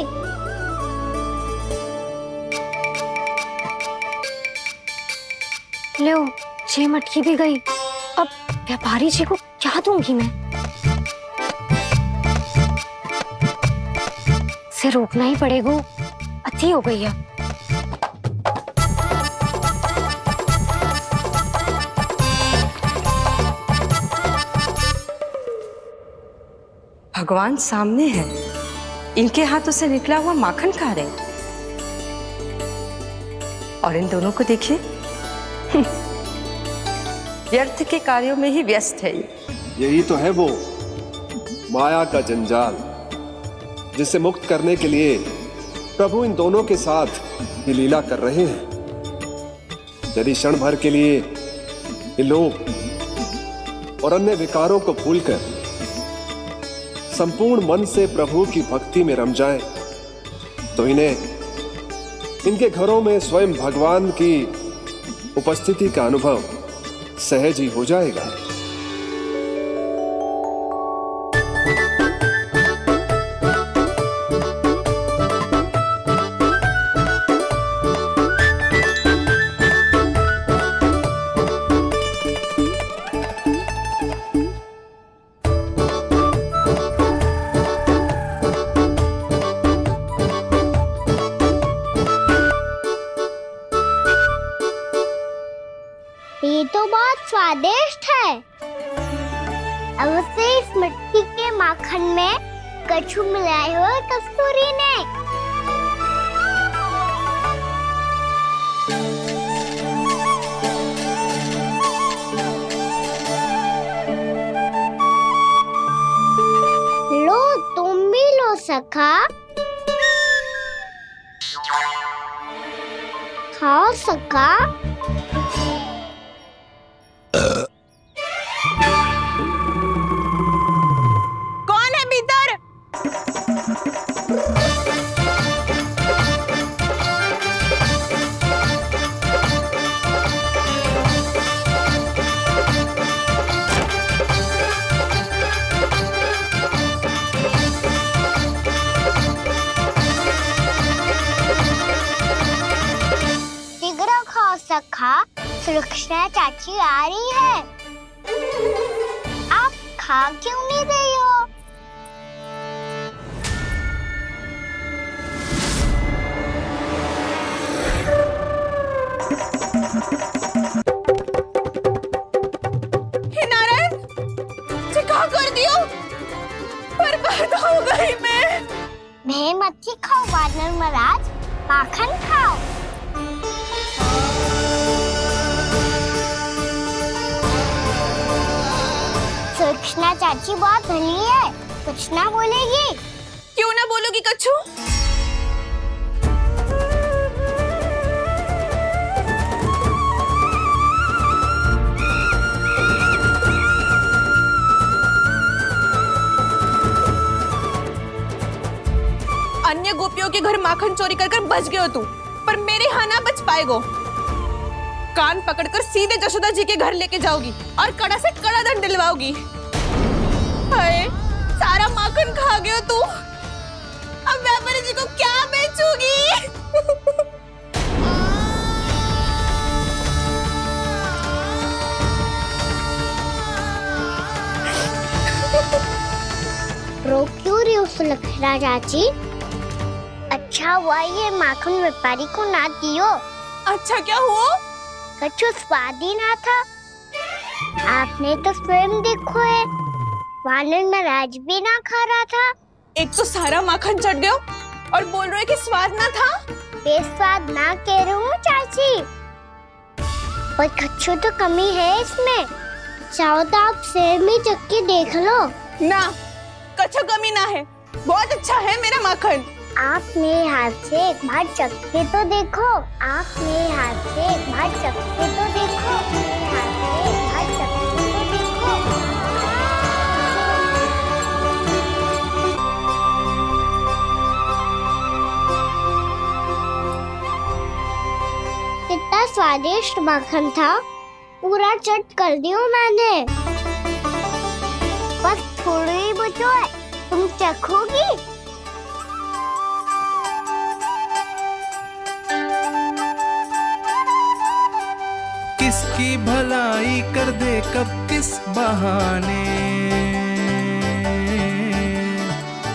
लो, 6 मटकी भी गई। अब व्यापारी जी को क्या दूंगी मैं? से रोकना ही पड़ेगा, अति हो गई है। भगवान सामने है, इनके हाथों से निकला हुआ माखन खा रहे हैं। और इन दोनों को देखिए, व्यर्थ के कार्यों में ही व्यस्त है। यही तो है वो माया का जंजाल, जिसे मुक्त करने के लिए प्रभु इन दोनों के साथ ये लीला कर रहे हैं। यदि क्षण भर के लिए ये लोग और अन्य विकारों को भूलकर संपूर्ण मन से प्रभु की भक्ति में रम जाएं, तो इनके घरों में स्वयं भगवान की उपस्थिति का अनुभव सहज ही हो जाएगा। ये तो बहुत स्वादिष्ट है। अब से इस मिट्टी के माखन में कछु मिलाए हुए कस्तूरी ने। लो, तुम भी लो सखा, खाओ सखा। कौन है भीतर? शीघ्र खाओ सखा, सुलक्षणा चाची आ रही है। आप खा क्यों नहीं रही हो? हे नारायण, ये क्या कर दियो? बर्बाद हो गई मैं। मच्छी खाओ वानर महाराज, माखन खाओ। सुलक्षणा चाची बहुत भली है, कुछ ना बोलेगी। क्यों ना बोलोगी कच्छू? अन्य गोपियों के घर माखन चोरी कर बच गए हो तू, पर मेरे यहाँ ना बच पाएगो। कान पकड़कर सीधे जशोदा जी के घर लेके जाओगी और कड़ा से कड़ा दंड दिलवाओगी। हाय, सारा माखन खा गए हो तू। अब व्यापारी जी को क्या बेचूगी? रो क्यों रही हो सुलक्षणा चाची? अच्छा हुआ ये माखन व्यापारी को ना दियो। अच्छा क्या हुआ? कछु स्वाद ही ना था। आपने तो स्वयं देखो है, वानर नाराज भी ना खा रहा था। एक तो सारा माखन चढ़ गयो और बोल रहे कि स्वाद ना था। बेस्वाद ना कह रही हूँ चाची, पर कछु तो कमी है इसमें। चाहो तो आप सेब में चख के देख लो। ना, कछु कमी ना है, बहुत अच्छा है मेरा माखन। आप मेरे हाथ से एक बार चख के तो देखो। आप मेरे हाथ से एक बार चख के तो देखो। मेरे हाथ से एक बार चख के तो देखो। कितना स्वादिष्ट माखन था, पूरा चट कर दियो मैंने। बस थोड़ी ही बचो है, तुम चखोगी? किसकी भलाई कर दे कब किस बहाने,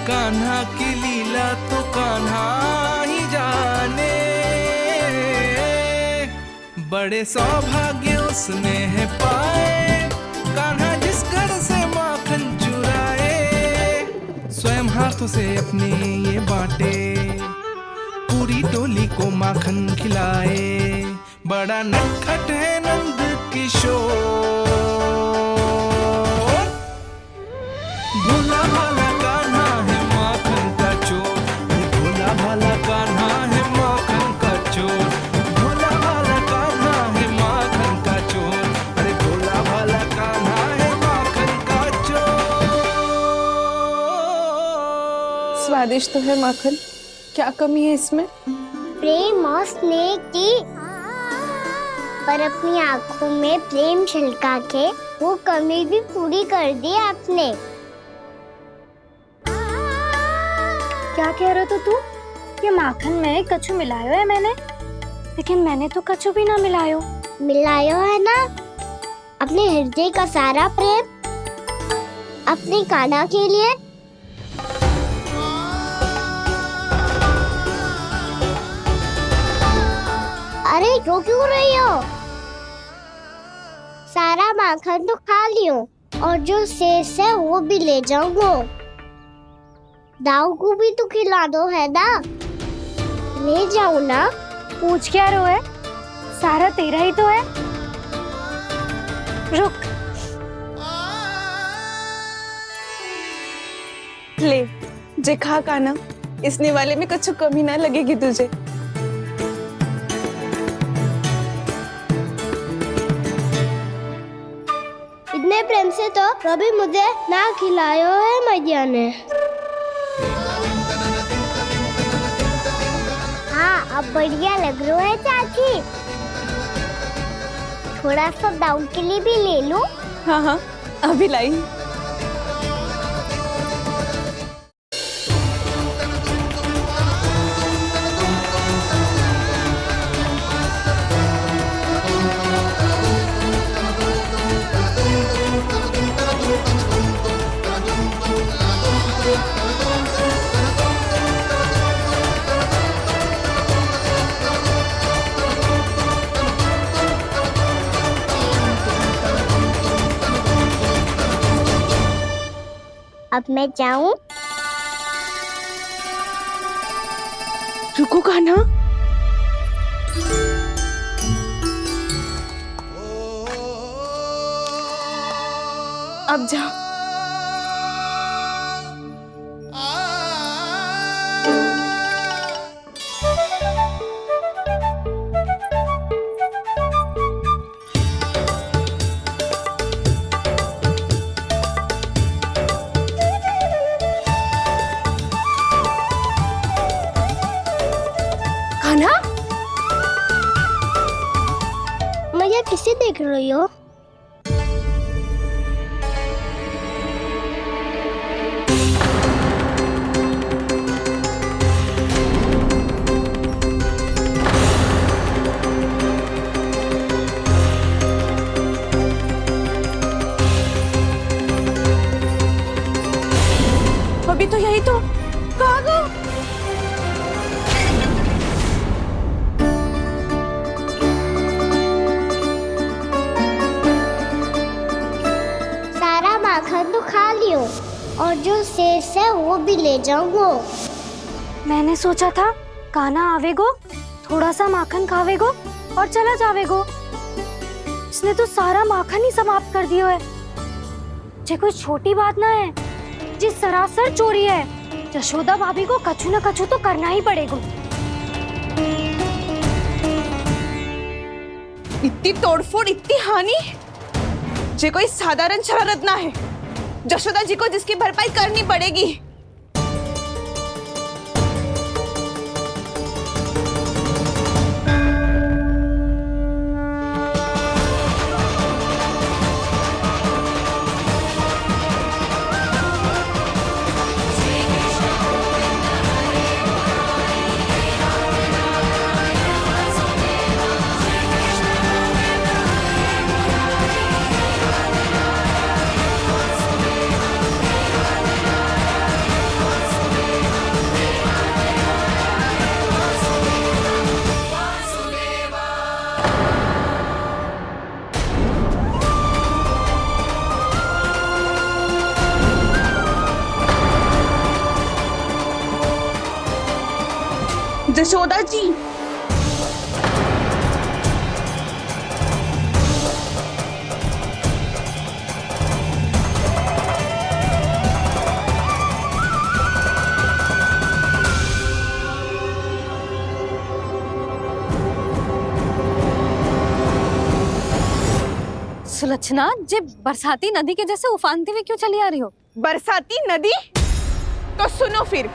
कान्हा की लीला तो कान्हा ही जाने। बड़े सौभाग्य उसने है पाए, कान्हा जिस घर से माखन चुराए, स्वयं हाथों से अपने ये बांटे, पूरी टोली को माखन खिलाए। बड़ा नटखट है नंद किशोर, भोला भाला कान्हा है माखन का चोर। भोला भाला कान्हा है माखन का चोर। भोला भाला कान्हा है माखन का चोर। अरे भोला भाला कान्हा है माखन का चोर। स्वादिष्ट तो है माखन, क्या कमी है इसमें? प्रेम और स्नेह की, पर अपनी आंखों में प्रेम छिलका के वो कमी भी पूरी कर दी आपने। क्या कह रहे हो तू? ये माखन में कछु मिलायो है मैंने, लेकिन मैंने तो कछु भी ना मिलायो। मिलायो है ना अपने हृदय का सारा प्रेम अपनी कान्हा के लिए। अरे रो क्यों रही हो? सारा माखन तो खा लियो और जो शेष है वो भी ले जाऊंगा। दाऊ को भी तो खिला दो है ना, ले जाओ ना। पूछ क्या रो है, सारा तेरा ही तो है। रुक, ले जे खा कान्हा, इसने वाले में कुछ कमी ना लगेगी तुझे। इतने प्रेम से तो कभी मुझे ना खिलायो है मैया ने। हाँ, अब बढ़िया लग रहा है चाची। थोड़ा सा दाऊ के लिए भी ले लूं? हाँ हाँ, अभी लाई। अब मैं जाऊं? रुको कान्हा, अब जा। कान्हा, भैया किसे देख रही हो? अभी तो यही तो कहाँ गो? सारा माखन तो खा लियो और जो शेष है वो भी ले जाऊंगो। मैंने सोचा था कान्हा आवेगो, थोड़ा सा माखन खावेगो और चला जावेगो। इसने तो सारा माखन ही समाप्त कर दियो है। ये कोई छोटी बात ना है, जी सरासर चोरी है। यशोदा भाभी को कछु न कछु तो करना ही पड़ेगा। इतनी तोड़फोड़, इतनी हानि, ये कोई साधारण शरारत ना है। यशोदा जी को जिसकी भरपाई करनी पड़ेगी। यशोदा जी, सुलक्षणा, जे बरसाती नदी के जैसे उफानते हुए क्यों चली आ रही हो? बरसाती नदी? तो सुनो फिर,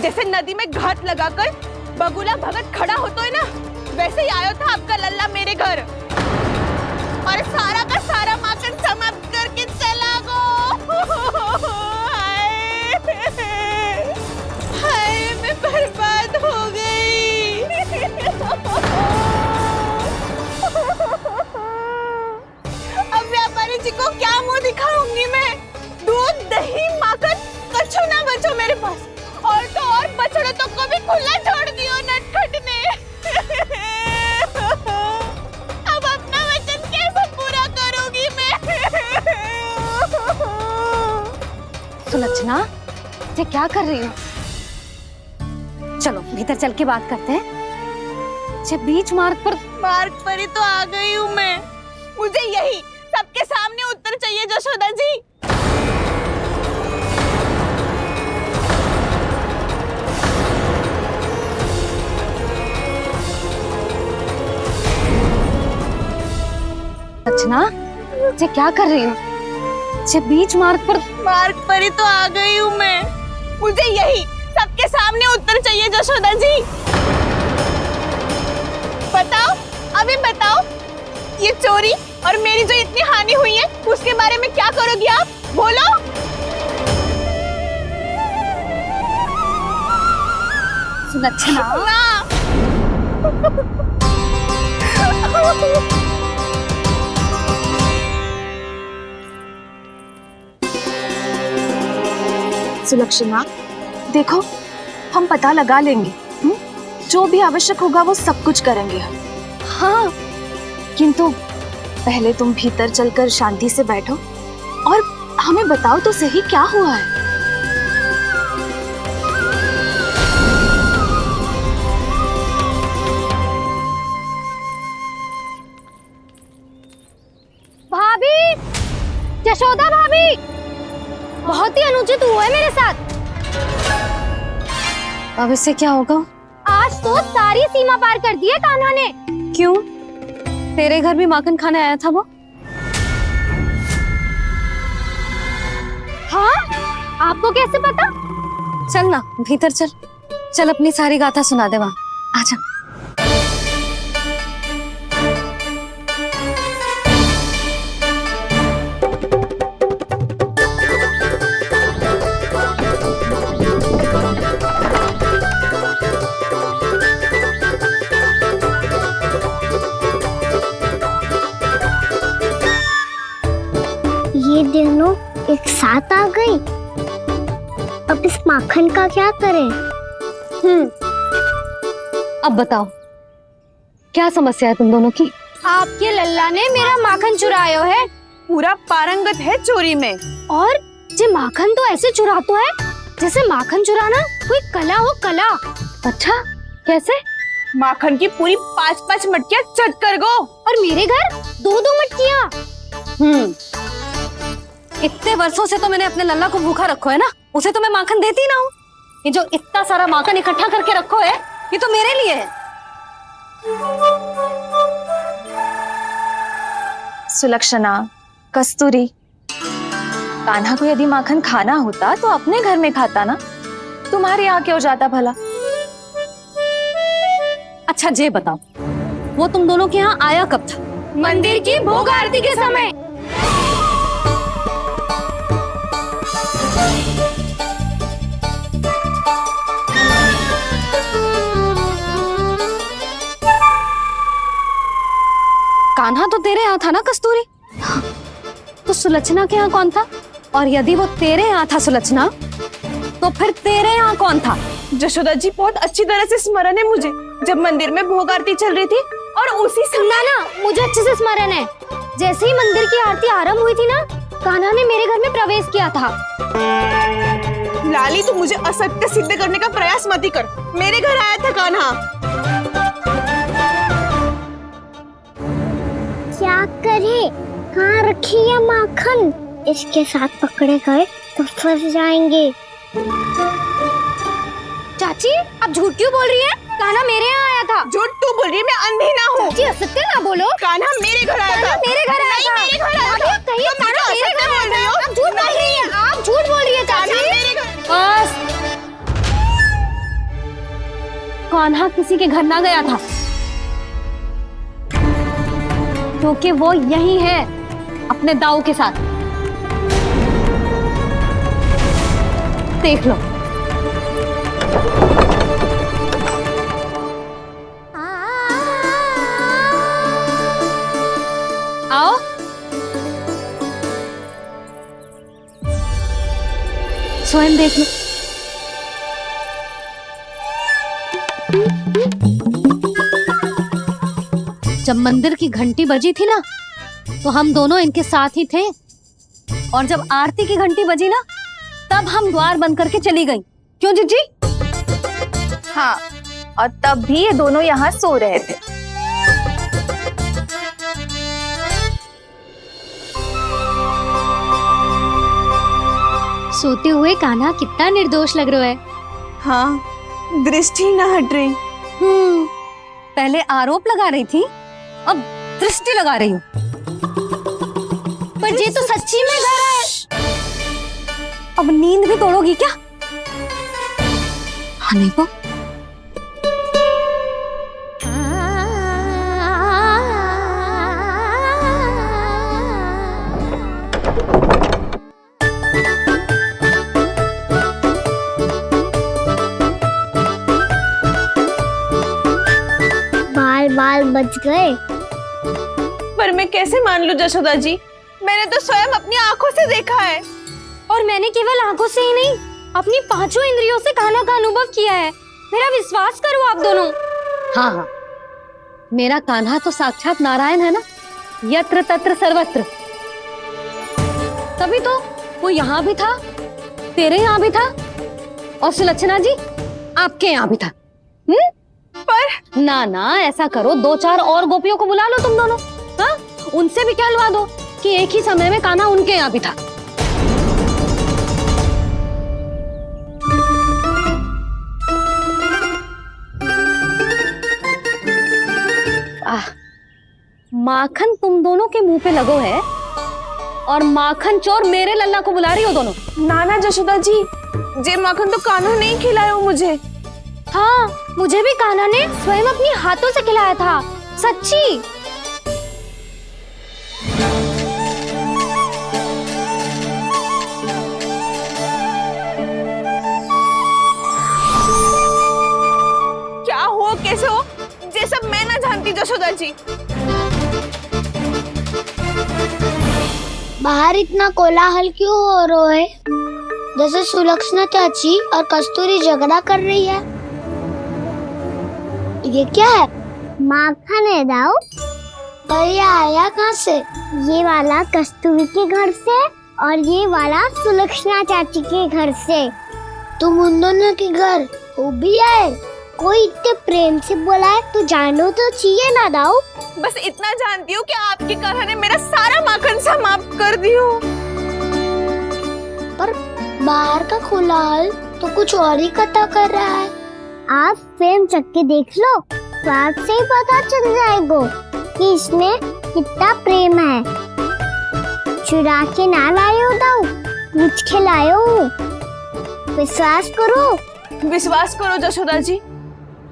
जैसे नदी में घाट लगाकर बगुला भगत खड़ा होता है ना, वैसे ही आया था आपका लल्ला मेरे घर और सारा का सारा माखन समाप्त करके चला गो। हाय, मैं बर्बाद हो गई। अब व्यापारी जी को क्या मुंह दिखाऊंगी मैं? दूध, दही, माखन कछु ना बचो मेरे पास। और तो और बछड़े तो को भी खुला छोड़ दियो नटखट ने। अब अपना वचन कैसे पूरा करूंगी मैं? सुलक्षणा, ये क्या कर रही हो? चलो भीतर चल के बात करते हैं। ये बीच मार्ग पर ही तो आ गई हूँ मैं। मुझे यही सबके सामने उत्तर चाहिए यशोदा जी। सुलक्षणा, ये क्या कर रही हो? ये बीच मार्ग पर ही तो आ गई हूँ मैं। मुझे यही सबके सामने उत्तर चाहिए यशोदा जी। बताओ, अभी बताओ, ये चोरी और मेरी जो इतनी हानि हुई है उसके बारे में क्या करोगी आप? बोलो। सुलक्षणा, सुलक्षणा, देखो, हम पता लगा लेंगे। जो भी आवश्यक होगा वो सब कुछ करेंगे हम। हाँ, किंतु पहले तुम भीतर चलकर शांति से बैठो और हमें बताओ तो सही क्या हुआ है। भाभी, यशोदा भाभी, बहुत ही अनुचित हुआ है मेरे साथ। अब इससे क्या होगा? आज तो सारी सीमा पार कर दी है कान्हा ने। क्यों? तेरे घर भी माखन खाने आया था वो? हाँ? आपको कैसे पता? चल ना भीतर चल, चल अपनी सारी गाथा सुना दे वहां। आजा। साथ आ गई। अब इस माखन का क्या करें? अब बताओ क्या समस्या है तुम दोनों की? आपके लल्ला ने मेरा माखन चुरायो है। पूरा पारंगत है चोरी में। और जे माखन तो ऐसे चुरातो है जैसे माखन चुराना कोई कला हो, कला। अच्छा, कैसे? माखन की पूरी 5-5 मटकियां चट कर गो। और मेरे घर 2-2 मटकियां। इतने वर्षों से तो मैंने अपने लल्ला को भूखा रखो है ना, उसे तो मैं माखन देती ना हूँ। ये जो इतना सारा माखन इकट्ठा करके रखो है, ये तो मेरे लिए है। सुलक्षणा, कस्तूरी, कान्हा को यदि माखन खाना होता तो अपने घर में खाता ना, तुम्हारे यहाँ क्यों जाता भला? अच्छा ये बताओ, वो तुम दोनों के यहाँ आया कब था? मंदिर की भोग आरती के समय। कान्हा तो तेरे यहाँ था ना कस्तूरी? तो सुलक्षणा के यहाँ कौन था? और यदि वो तेरे यहाँ था सुलक्षणा, तो फिर तेरे यहाँ कौन था? जशोदा जी बहुत अच्छी तरह से स्मरण है मुझे, जब मंदिर में भोग आरती चल रही थी और उसी समय ना मुझे अच्छे से स्मरण है। जैसे ही मंदिर की आरती आरंभ हुई थी ना, कान्हा ने मेरे घर में प्रवेश किया था। लाली, तू मुझे असत्य सिद्ध करने का प्रयास मत ही कर। मेरे घर आया था कान्हा। क्या करे? कहाँ रखी है माखन? इसके साथ पकड़े गए तो फंस जाएंगे। चाची, आप झूठ क्यों बोल रही है? कान्हा मेरे यहाँ आया था। झूठ तू बोल रही है, मैं अंधी ना हूँ। चाची असत्य ना बोलो। कान्हा मेरे घर आया था। मेरे घर आया था। मेरे घर आया था। कहिए कान्हा मेरे घर आया था। आप झूठ बोल रही है। आप झूठ बोल रही है चाची। बस, कान्हा किसी के घर ना गया था, क्योंकि वो यही है अपने दाऊ के साथ। देख लो। आओ। स्वयं देख लो। जब मंदिर की घंटी बजी थी ना, तो हम दोनों इनके साथ ही थे, और जब आरती की घंटी बजी ना, तब हम द्वार बंद करके चली गई। क्यों जीजी? हाँ, और तब भी ये दोनों यहाँ सो रहे थे। सोते हुए कान्हा कितना निर्दोष लग रहा है। हाँ, दृष्टि ना हट रही। पहले आरोप लगा रही थी, अब दृष्टि लगा रही हूँ। पर ये तो सच्ची में घर है। अब नींद भी तोड़ोगी क्या? हमें को बाल बच गए। पर मैं कैसे मान लूं जशोदा जी? मैंने तो स्वयं अपनी आंखों से देखा है। और मैंने केवल आंखों से ही नहीं, अपनी 5 इंद्रियों से कान्हा का अनुभव किया है। मेरा विश्वास करो आप दोनों। हाँ हाँ, मेरा कान्हा तो साक्षात नारायण है ना, यत्र तत्र सर्वत्र। तभी तो वो यहाँ भी था, तेरे यहाँ भी था, और सुलक्षणा जी आपके यहाँ भी था। पर ना ना, ऐसा करो, 2-4 और गोपियों को बुला लो तुम दोनों। हाँ, उनसे भी कहलवा दो कि एक ही समय में कान्हा उनके यहाँ भी था। माखन तुम दोनों के मुंह पे लगो है, और माखन चोर मेरे लल्ला को बुला रही हो दोनों। नाना जशोदा जी, जे माखन तो कान्हा नहीं खिलाया मुझे। हाँ, मुझे भी कान्हा ने स्वयं अपनी हाथों से खिलाया था, सच्ची। क्या हो, कैसे हो, ये सब मैं ना जानती जशोदा जी। बाहर इतना कोलाहल क्यों हो रहा है? जैसे सुलक्षणा चाची और कस्तूरी झगड़ा कर रही है। ये क्या है? माखन है दाऊ। और ये आया कहाँ से? ये वाला कस्तूरी के घर से और ये वाला सुलक्षणा चाची के घर से। तुम उन दोनों के घर वो भी आए? कोई इतने प्रेम से बोला है तो जानो तो चाहिए ना दाऊ। बस इतना जानती हूँ कि आपके कहने ने मेरा सारा माखन समाप्त कर दियो। पर बाहर का कोलाहल तो कुछ और ही कथा कर रहा है। आप प्रेम चख के देख लो तो आपसे ही पता चल जाएगा कि इसमें कितना प्रेम है। चुरा के ना लायो दाऊ, मुझ के लायो। विश्वास करो जशोदा जी,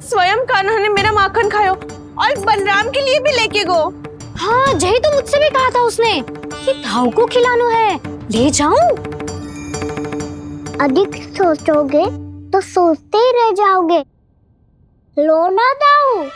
स्वयं कान्हा ने मेरा माखन खायो और बलराम के लिए भी लेके गो। हाँ, यही तो मुझसे भी कहा था उसने कि दाऊ को खिलाना है। ले जाऊं? अधिक सोचोगे तो सोचते ही रह जाओगे। लो ना दाऊ।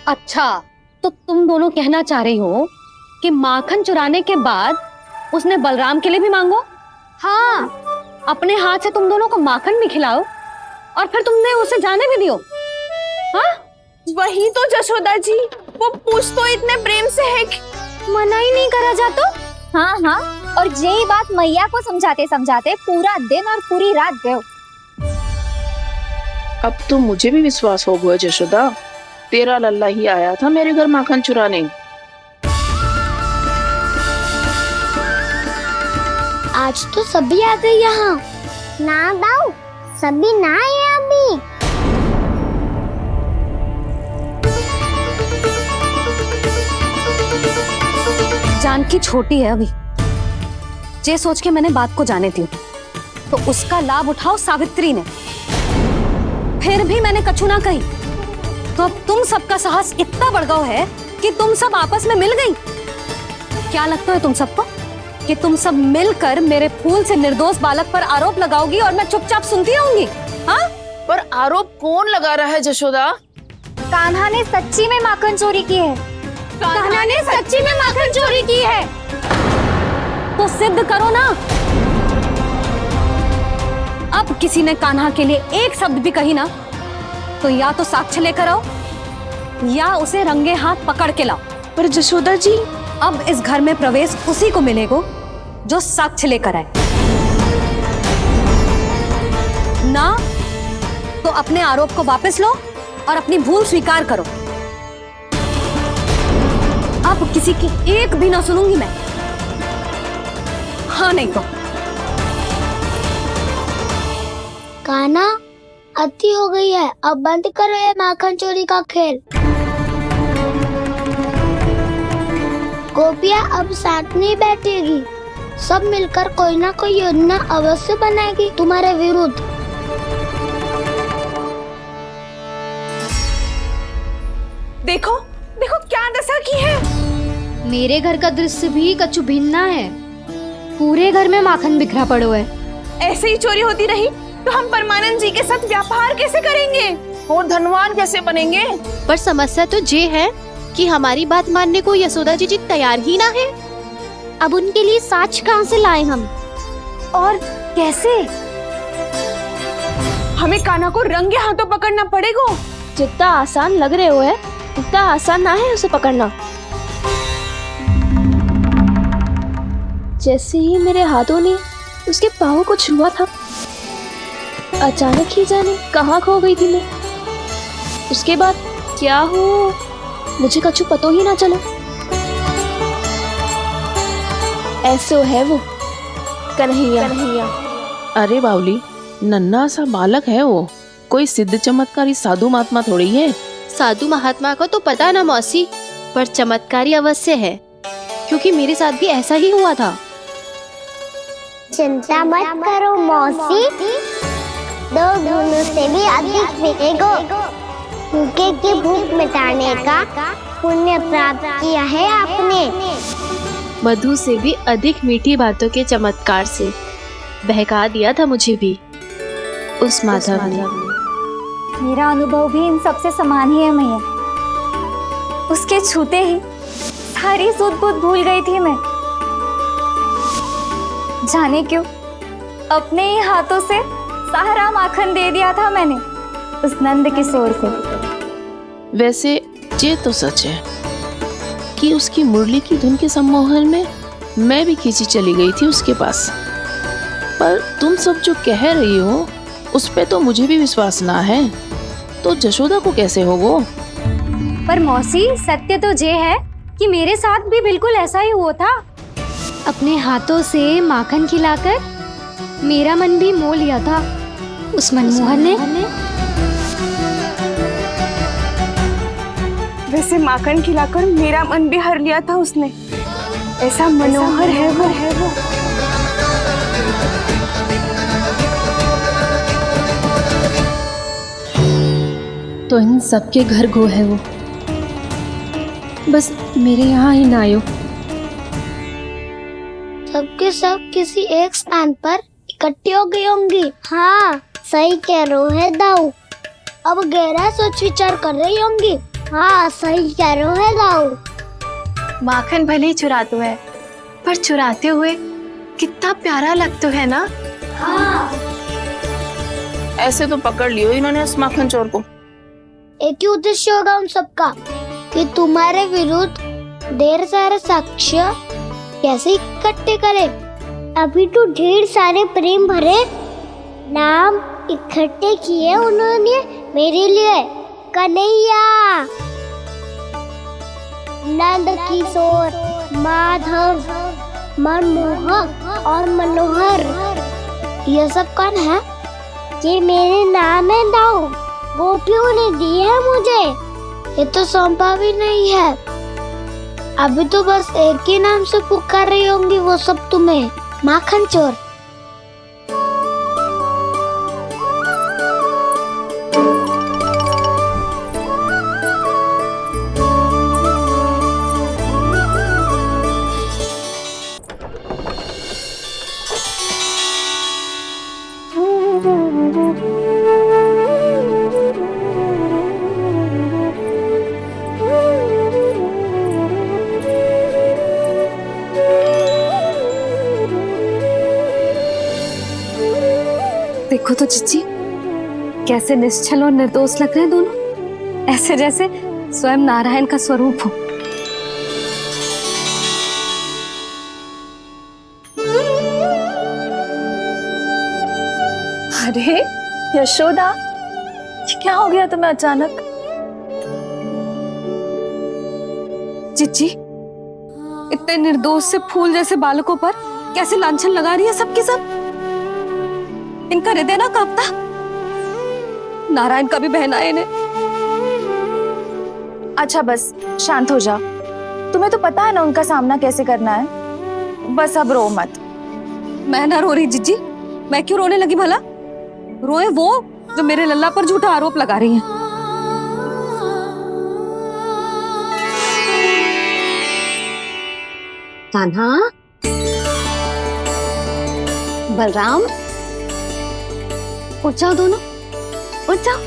अच्छा, तो तुम दोनों कहना चाह रही हो कि माखन चुराने के बाद उसने बलराम के लिए भी मांगो? हाँ, अपने हाथ से तुम दोनों को माखन भी खिलाओ और फिर तुमने उसे जाने भी दियो। हाँ? वही तो जशोदा जी, वो पूछ तो इतने प्रेम से है कि मना ही नहीं करा जाता। हाँ हाँ, और यही बात मैया को समझाते समझाते पूरा दिन और पूरी रात गए। अब तो मुझे भी विश्वास हो गया जशोदा, तेरा लल्ला ही आया था मेरे घर माखन चुराने। आज तो सभी आ गए यहाँ। ना दाऊ, सभी ना आए अभी। जानकी छोटी है अभी, ये सोच के मैंने बात को जाने दी तो उसका लाभ उठाओ सावित्री ने। फिर भी मैंने कछु ना कही तो अब तुम सबका साहस इतना बढ़ गया है कि तुम सब आपस में मिल गई। क्या लगता है तुम सबको कि तुम सब मिलकर मेरे फूल से निर्दोष बालक पर आरोप लगाओगी और मैं चुपचाप सुनती रहूंगी? हाँ? पर आरोप कौन लगा रहा है जशोदा? कान्हा ने सच्ची में माखन चोरी की है। कान्हा ने सच्ची में माखन चोरी की है तो सिद्ध करो ना। अब किसी ने कान्हा के लिए एक शब्द भी कही ना तो या तो साक्ष्य लेकर आओ या उसे रंगे हाथ पकड़ के लाओ। पर जशोदा जी, अब इस घर में प्रवेश उसी को मिलेगा जो साक्ष्य लेकर आए। ना तो अपने आरोप को वापस लो और अपनी भूल स्वीकार करो। अब किसी की एक भी ना सुनूंगी मैं। हाँ नहीं तो कान्हा, अति हो गई है, अब बंद करो ये माखन चोरी का खेल। गोपिया अब साथ नहीं बैठेगी, सब मिलकर कोई ना कोई योजना अवश्य बनाएगी तुम्हारे विरुद्ध। देखो देखो क्या दशा की है। मेरे घर का दृश्य भी कछु भिन्न है। पूरे घर में माखन बिखरा पड़ो है। ऐसे ही चोरी होती रही तो हम परमानंद जी के साथ व्यापार कैसे करेंगे और धनवान कैसे बनेंगे? पर समस्या तो ये है कि हमारी बात मानने को यशोदा जी तैयार ही ना है। अब उनके लिए साक्ष्य कहाँ से लाएं हम और कैसे? हमें कान्हा को रंगे हाथों पकड़ना पड़ेगा। जितना आसान लग रहे हो है उतना आसान ना है उसे पकड़ना। जैसे ही मेरे हाथों ने उसके पाँव को छुआ था, अचानक ही जाने कहाँ खो गई थी मैं। उसके बाद क्या हो मुझे कछु पता ही ना चला। ऐसो है वो कन्हैया। अरे बावली, नन्हा सा बालक है वो, कोई सिद्ध चमत्कारी साधु महात्मा थोड़ी है। साधु महात्मा को तो पता ना मौसी, पर चमत्कारी अवश्य है क्योंकि मेरे साथ भी ऐसा ही हुआ था। चिंता मत करो मौसी, 2 गुणों से भी अधिक मिलेगा। भूखे की भूख मिटाने का पुण्य प्राप्त किया है आपने। मधु से भी अधिक मीठी बातों के चमत्कार से बहका दिया था मुझे भी उस माधव ने। मेरा अनुभव भी इन सबसे समान ही है मैया। उसके छूते ही सारी सूध बूध भूल गई थी मैं। जाने क्यों अपने ही हाथों से सारा माखन दे दिया था मैंने उस नंद किशोर को। वैसे ये तो सच है कि उसकी मुरली की धुन के सम्मोहन में मैं भी खींची चली गई थी उसके पास। पर तुम सब जो कह रही हो उस पे तो मुझे भी विश्वास ना है, तो जशोदा को कैसे होगा? पर मौसी सत्य तो ये है कि मेरे साथ भी बिल्कुल ऐसा ही हुआ था। अपने हाथों से माखन खिलाकर मेरा मन भी मोह लिया था उस मनमोहन ने। वैसे माखन खिलाकर मेरा मन भी हर लिया था उसने। ऐसा मनोहर है वो। तो इन सबके घर गो है वो, बस मेरे यहाँ ही ना आयो। सबके सब किसी एक स्थान पर इकट्ठी हो गई होंगी। हाँ सही कह रहे हो दाऊ। अब गहरा सोच विचार कर रही होंगी। हाँ सही कह रहे हो दाऊ। माखन भले ही चुराते है, पर चुराते हुए कितना प्यारा लगता है ना। हाँ ऐसे तो पकड़ लियो इन्होंने उस माखन चोर को। एक ही उद्देश्य होगा उन सबका कि तुम्हारे विरुद्ध ढेर सारे साक्ष्य कैसे इकट्ठे करे। अभी तो ढेर सारे प्रेम भरे नाम इकट्ठे किए उन्होंने मेरे लिए। कन्हैया, नंद किशोर, माधव, मनमोहक और मनोहर, ये सब कौन है? ये मेरे नाम है दाऊ। गोपियों ने दी है मुझे। ये तो सौंपा भी नहीं है। अभी तो बस एक ही नाम से पुकार रही होंगी वो सब तुम्हें, माखन चोर। देखो तो चिच्ची कैसे निश्चल और निर्दोष लग रहे हैं दोनों, ऐसे जैसे स्वयं नारायण का स्वरूप हो। अरे यशोदा, ये क्या हो गया तुम्हें अचानक? चिच्ची इतने निर्दोष से फूल जैसे बालकों पर कैसे लांछन लगा रही है सबकी सब। इनका हृदय ना कांपता? नारायण का भी बहना है इन्हें। अच्छा बस शांत हो जाओ। तुम्हें तो पता है ना उनका सामना कैसे करना है। बस अब रो मत। मैं ना रो रही जिज्जी, मैं क्यों रोने लगी भला? रोए वो जो मेरे लल्ला पर झूठा आरोप लगा रही हैं। कान्हा, बलराम, उठ जाओ दोनों, उठ जाओ।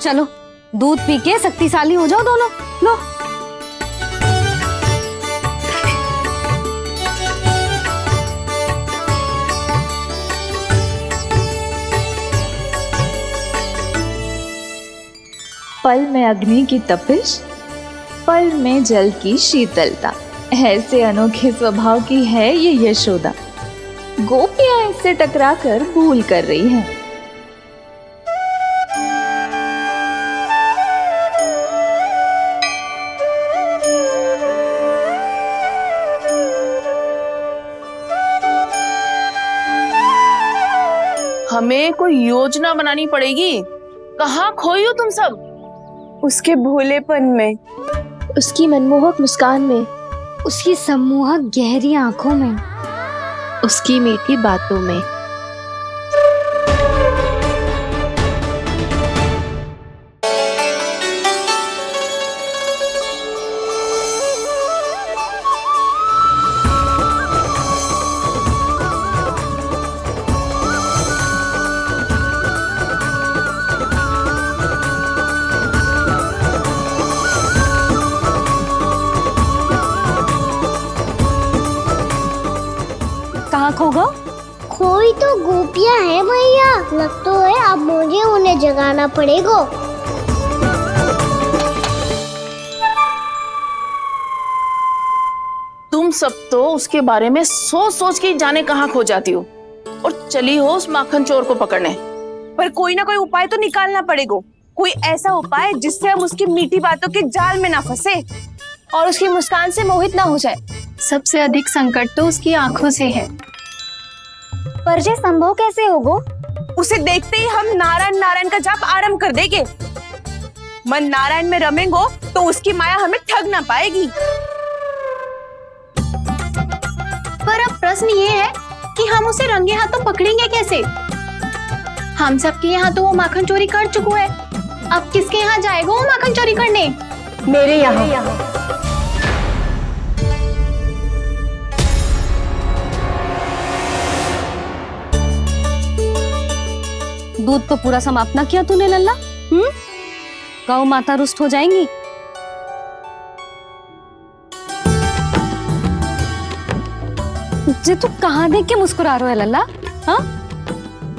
चलो दूध पी के शक्तिशाली हो जाओ दोनों। लो पल में अग्नि की तपिश, पल में जल की शीतलता, ऐसे अनोखे स्वभाव की है ये यशोदा। गोपियां इससे टकराकर भूल कर रही हैं। हमें कोई योजना बनानी पड़ेगी। कहाँ खोई हो तुम सब? उसके भोलेपन में, उसकी मनमोहक मुस्कान में, उसकी सम्मोहक गहरी आंखों में, उसकी मीठी बातों में। खो गो? खोई तो गोपियां हैं भैया, लग तो है अब मुझे उन्हें जगाना पड़ेगा। तुम सब तो उसके बारे में सोच सोच के जाने कहाँ खो जाती हो और चली हो उस माखन चोर को पकड़ने। पर कोई ना कोई उपाय तो निकालना पड़ेगा, कोई ऐसा उपाय जिससे हम उसकी मीठी बातों के जाल में ना फंसे और उसकी मुस्कान से मोहित ना हो जाए। सबसे अधिक संकट तो उसकी आंखों से है। पर ये संभव कैसे होगा? उसे देखते ही हम नारायण नारायण का जाप आरंभ कर देंगे। मन नारायण में रमेंगो तो उसकी माया हमें ठग ना पाएगी। पर अब प्रश्न ये है कि हम उसे रंगे हाथों पकड़ेंगे कैसे? हम सबके यहाँ तो वो माखन चोरी कर चुका है, अब किसके यहाँ जाएगा वो माखन चोरी करने? मेरे यहाँ। दूध तो पूरा समाप्त ना किया तूने लल्ला? गौ माता रुष्ट हो जाएंगी। जे तू कहाँ देख के मुस्कुरा रहे हो लल्ला? हाँ,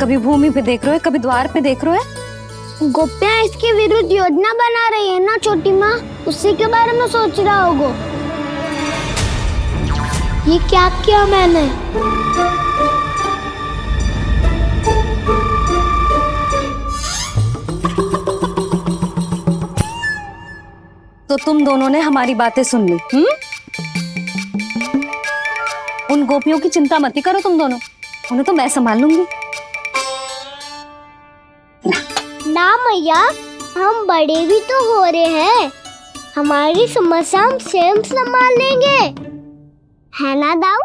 कभी भूमि पे देख रहे हो, कभी द्वार पे देख रहे हो। गोपियां इसके विरुद्ध योजना बना रही है ना छोटी माँ, उसी के बारे में सोच रहा होगा। ये क्या किया मैंने? तो तुम दोनों ने हमारी बातें सुन ली। उन गोपियों की चिंता मत करो तुम दोनों, उन्हें तो मैं संभाल लूंगी। ना मैया, हम बड़े भी तो हो रहे हैं, हमारी समस्या हम स्वयं संभाल लेंगे, है ना दाऊ?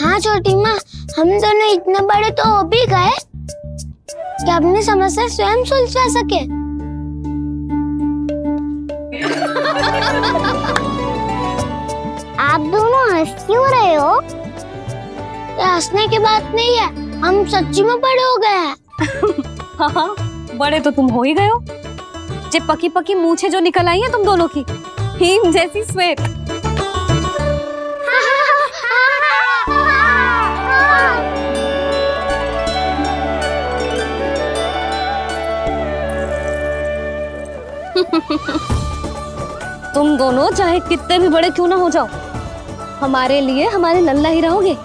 हाँ छोटी माँ, हम दोनों इतने बड़े तो हो भी गए कि अपनी समस्या स्वयं सुलझा सके। आप दोनों हंस क्यों रहे हो? ये हंसने की बात नहीं है, हम सच्ची में बड़े हो गए हैं। हाँ, बड़े तो तुम हो ही गए हो। जे पकी पकी मूछें जो निकल आई हैं तुम दोनों की, हिम जैसी श्वेत। तुम दोनों चाहे कितने भी बड़े क्यों ना हो जाओ, हमारे लिए हमारे लल्ला ही रहोगे,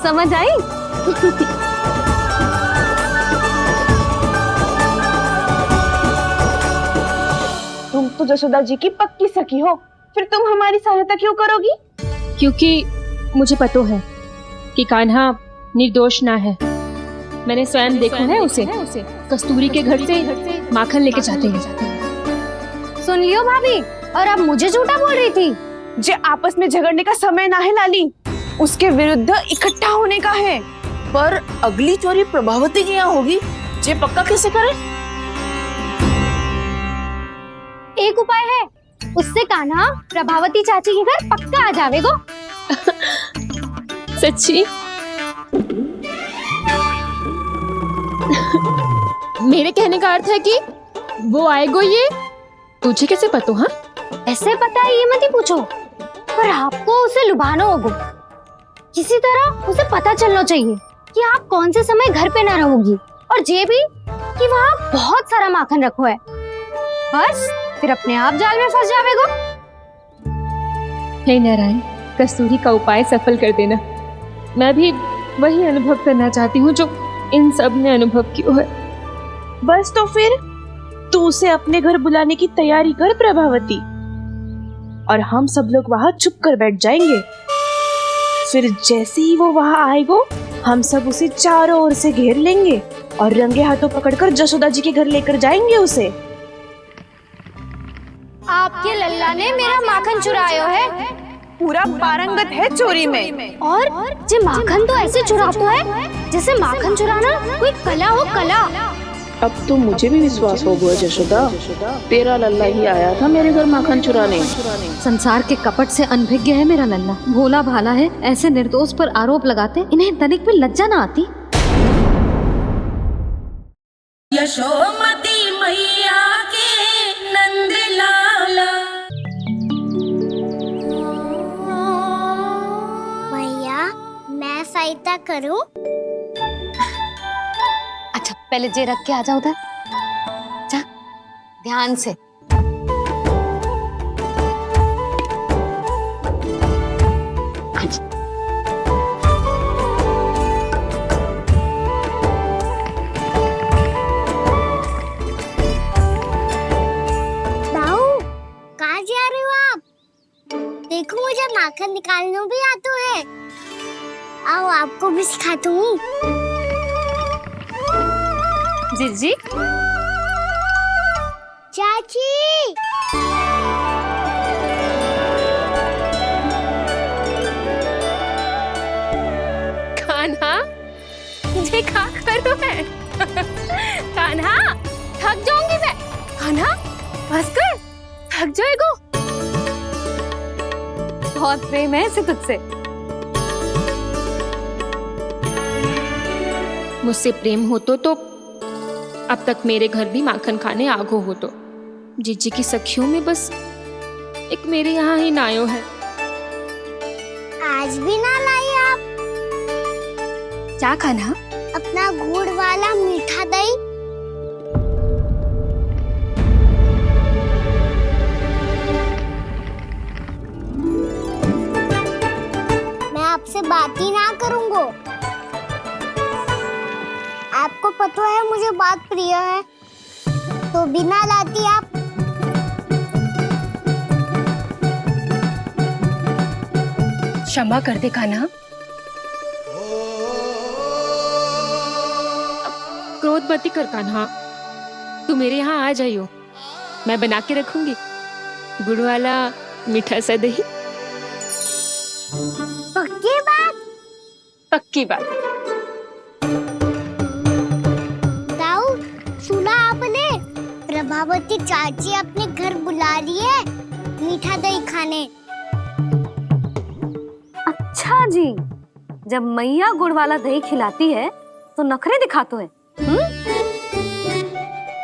समझ आई? तुम तो जशोदा जी की पक्की सखी हो, फिर तुम हमारी सहायता क्यों करोगी? क्योंकि मुझे पता है कि कान्हा निर्दोष ना है। मैंने स्वयं देखा है उसे कस्तूरी के घर से माखन लेके जाते हैं। सुन लियो भाभी, और अब मुझे झूठा बोल रही थी। जे आपस में झगड़ने का समय ना है लाली, उसके विरुद्ध इकट्ठा होने का है। पर अगली चोरी प्रभावती की यहाँ होगी, जे पक्का कैसे करे? एक उपाय है, उससे कान्हा प्रभावती चाची के घर पक्का आ जावेगो। सच्ची? मेरे कहने का अर्थ है कि वो आएगो, ये तुझे कैसे पता? हाँ, ऐसे पता है ये मत ही पूछो, पर आपको उसे लुभाना होगा। किसी तरह उसे पता चलना चाहिए कि आप कौन से समय घर पे ना रहोगी, और ये भी कि वहाँ बहुत सारा माखन रखो है। बस फिर अपने आप जाल में फंस जावेगो। हे नारायण, कस्तूरी का उपाय सफल कर देना। मैं भी वही अनुभव करना चाहती हूँ जो इन सब ने अनुभव किया है। बस तो फिर तू उसे अपने घर बुलाने की तैयारी कर प्रभावती, और हम सब लोग वहाँ चुप कर बैठ जाएंगे। फिर जैसे ही वो वहाँ आएगो, हम सब उसे चारों ओर से घेर लेंगे और रंगे हाथों पकड़कर जशोदा जी के घर लेकर जाएंगे उसे। आपके लल्ला ने मेरा माखन चुराया है, पूरा पारंगत है चोरी में। और जे माखन तो ऐसे चुराता है जैसे माखन चुराना कोई कला हो, कला। अब तो मुझे भी विश्वास हो गया जशोदा, तेरा लल्ला ही आया था मेरे घर माखन चुराने। संसार के कपट से अनभिज्ञ है मेरा लल्ला, भोला भाला है। ऐसे निर्दोष पर आरोप लगाते इन्हें तनिक भी लज्जा ना आती। यशोमती मैया के नंद लाला। भैया, मैं सहायता करूं? अच्छा पहले जे रख के आ जाओ उधर, जा ध्यान से। अच्छा दाऊ, कहाँ जा रहे हो आप? देखो मुझे माखन निकालना भी आता है। आओ आपको भी सिखाता हूँ। जीजी चाची, कान्हा ये क्या कर रहे है? कान्हा थक जाऊंगी मैं। कान्हा बस कर, थक जाएगो। बहुत प्रेम है इसे तुझसे। मुझसे प्रेम हो तो अब तक मेरे घर भी माखन खाने आगो हो तो। जीजी की सखियों में बस एक मेरे यहाँ ही नायो है। आज भी ना लाई आप? क्या खाना? अपना गुड़ वाला मीठा दही। मैं आपसे बात ही ना करूंगा। आपको पता है मुझे बात प्रिय है, तो बिना लाती आप। क्षमा कर दे कान्हा। क्रोध मत कर कान्हा, तू मेरे यहाँ आ जाइयो, मैं बना के रखूंगी गुड़ वाला मीठा सा दही। पक्की बात? पक्की बात। दाऊ, सुना आपने? प्रभावती चाची अपने घर बुला रही है मीठा दही खाने। अच्छा जी, जब मैया गुड़ वाला दही खिलाती है तो नखरे दिखाते हैं।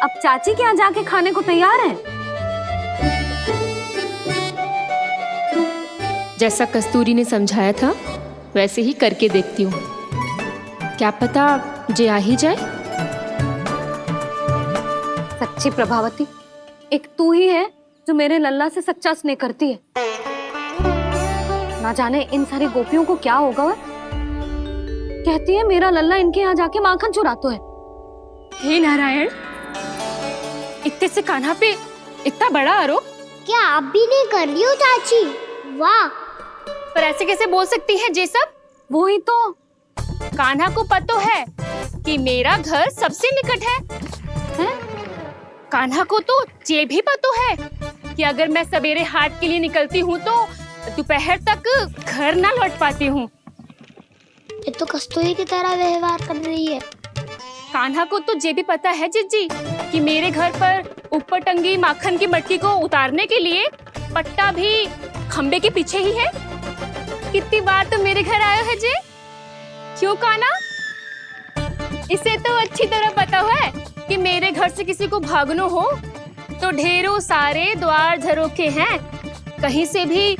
अब चाची के यहाँ जाके खाने को तैयार हैं। जैसा कस्तूरी ने समझाया था वैसे ही करके देखती हूँ, क्या पता जे आ ही जाए। सच्ची प्रभावती, एक तू ही है जो मेरे लल्ला से सच्चा स्नेह करती है। ना जाने इन सारी गोपियों को क्या होगा। वह कहती है मेरा लल्ला इनके यहाँ जाके माखन चुराता है। हे नारायण, इतने से कान्हा पे इतना बड़ा आरोप। क्या आप भी नहीं कर रही हो चाची? वाह, पर ऐसे कैसे बोल सकती है जे सब? वो ही तो। कान्हा को पता है कि मेरा घर सबसे निकट है? कान्हा को तो ये भी पता है कि अगर मैं सवेरे हाट के लिए निकलती हूँ तो दोपहर तक घर ना लौट पाती हूँ। ये तो कस्तूरी की तरह व्यवहार कर रही है। कान्हा को तो ये भी पता है जीजी कि मेरे घर पर ऊपर टंगी माखन की मटकी को उतारने के लिए पट्टा भी खंबे के पीछे ही है। कितनी बार तो मेरे घर आयो है जी। क्यों कान्हा? इसे तो अच्छी तरह पता है कि मेरे घर से किसी को भागना हो तो ढेरों सारे द्वार झरोखे हैं, कहीं से भी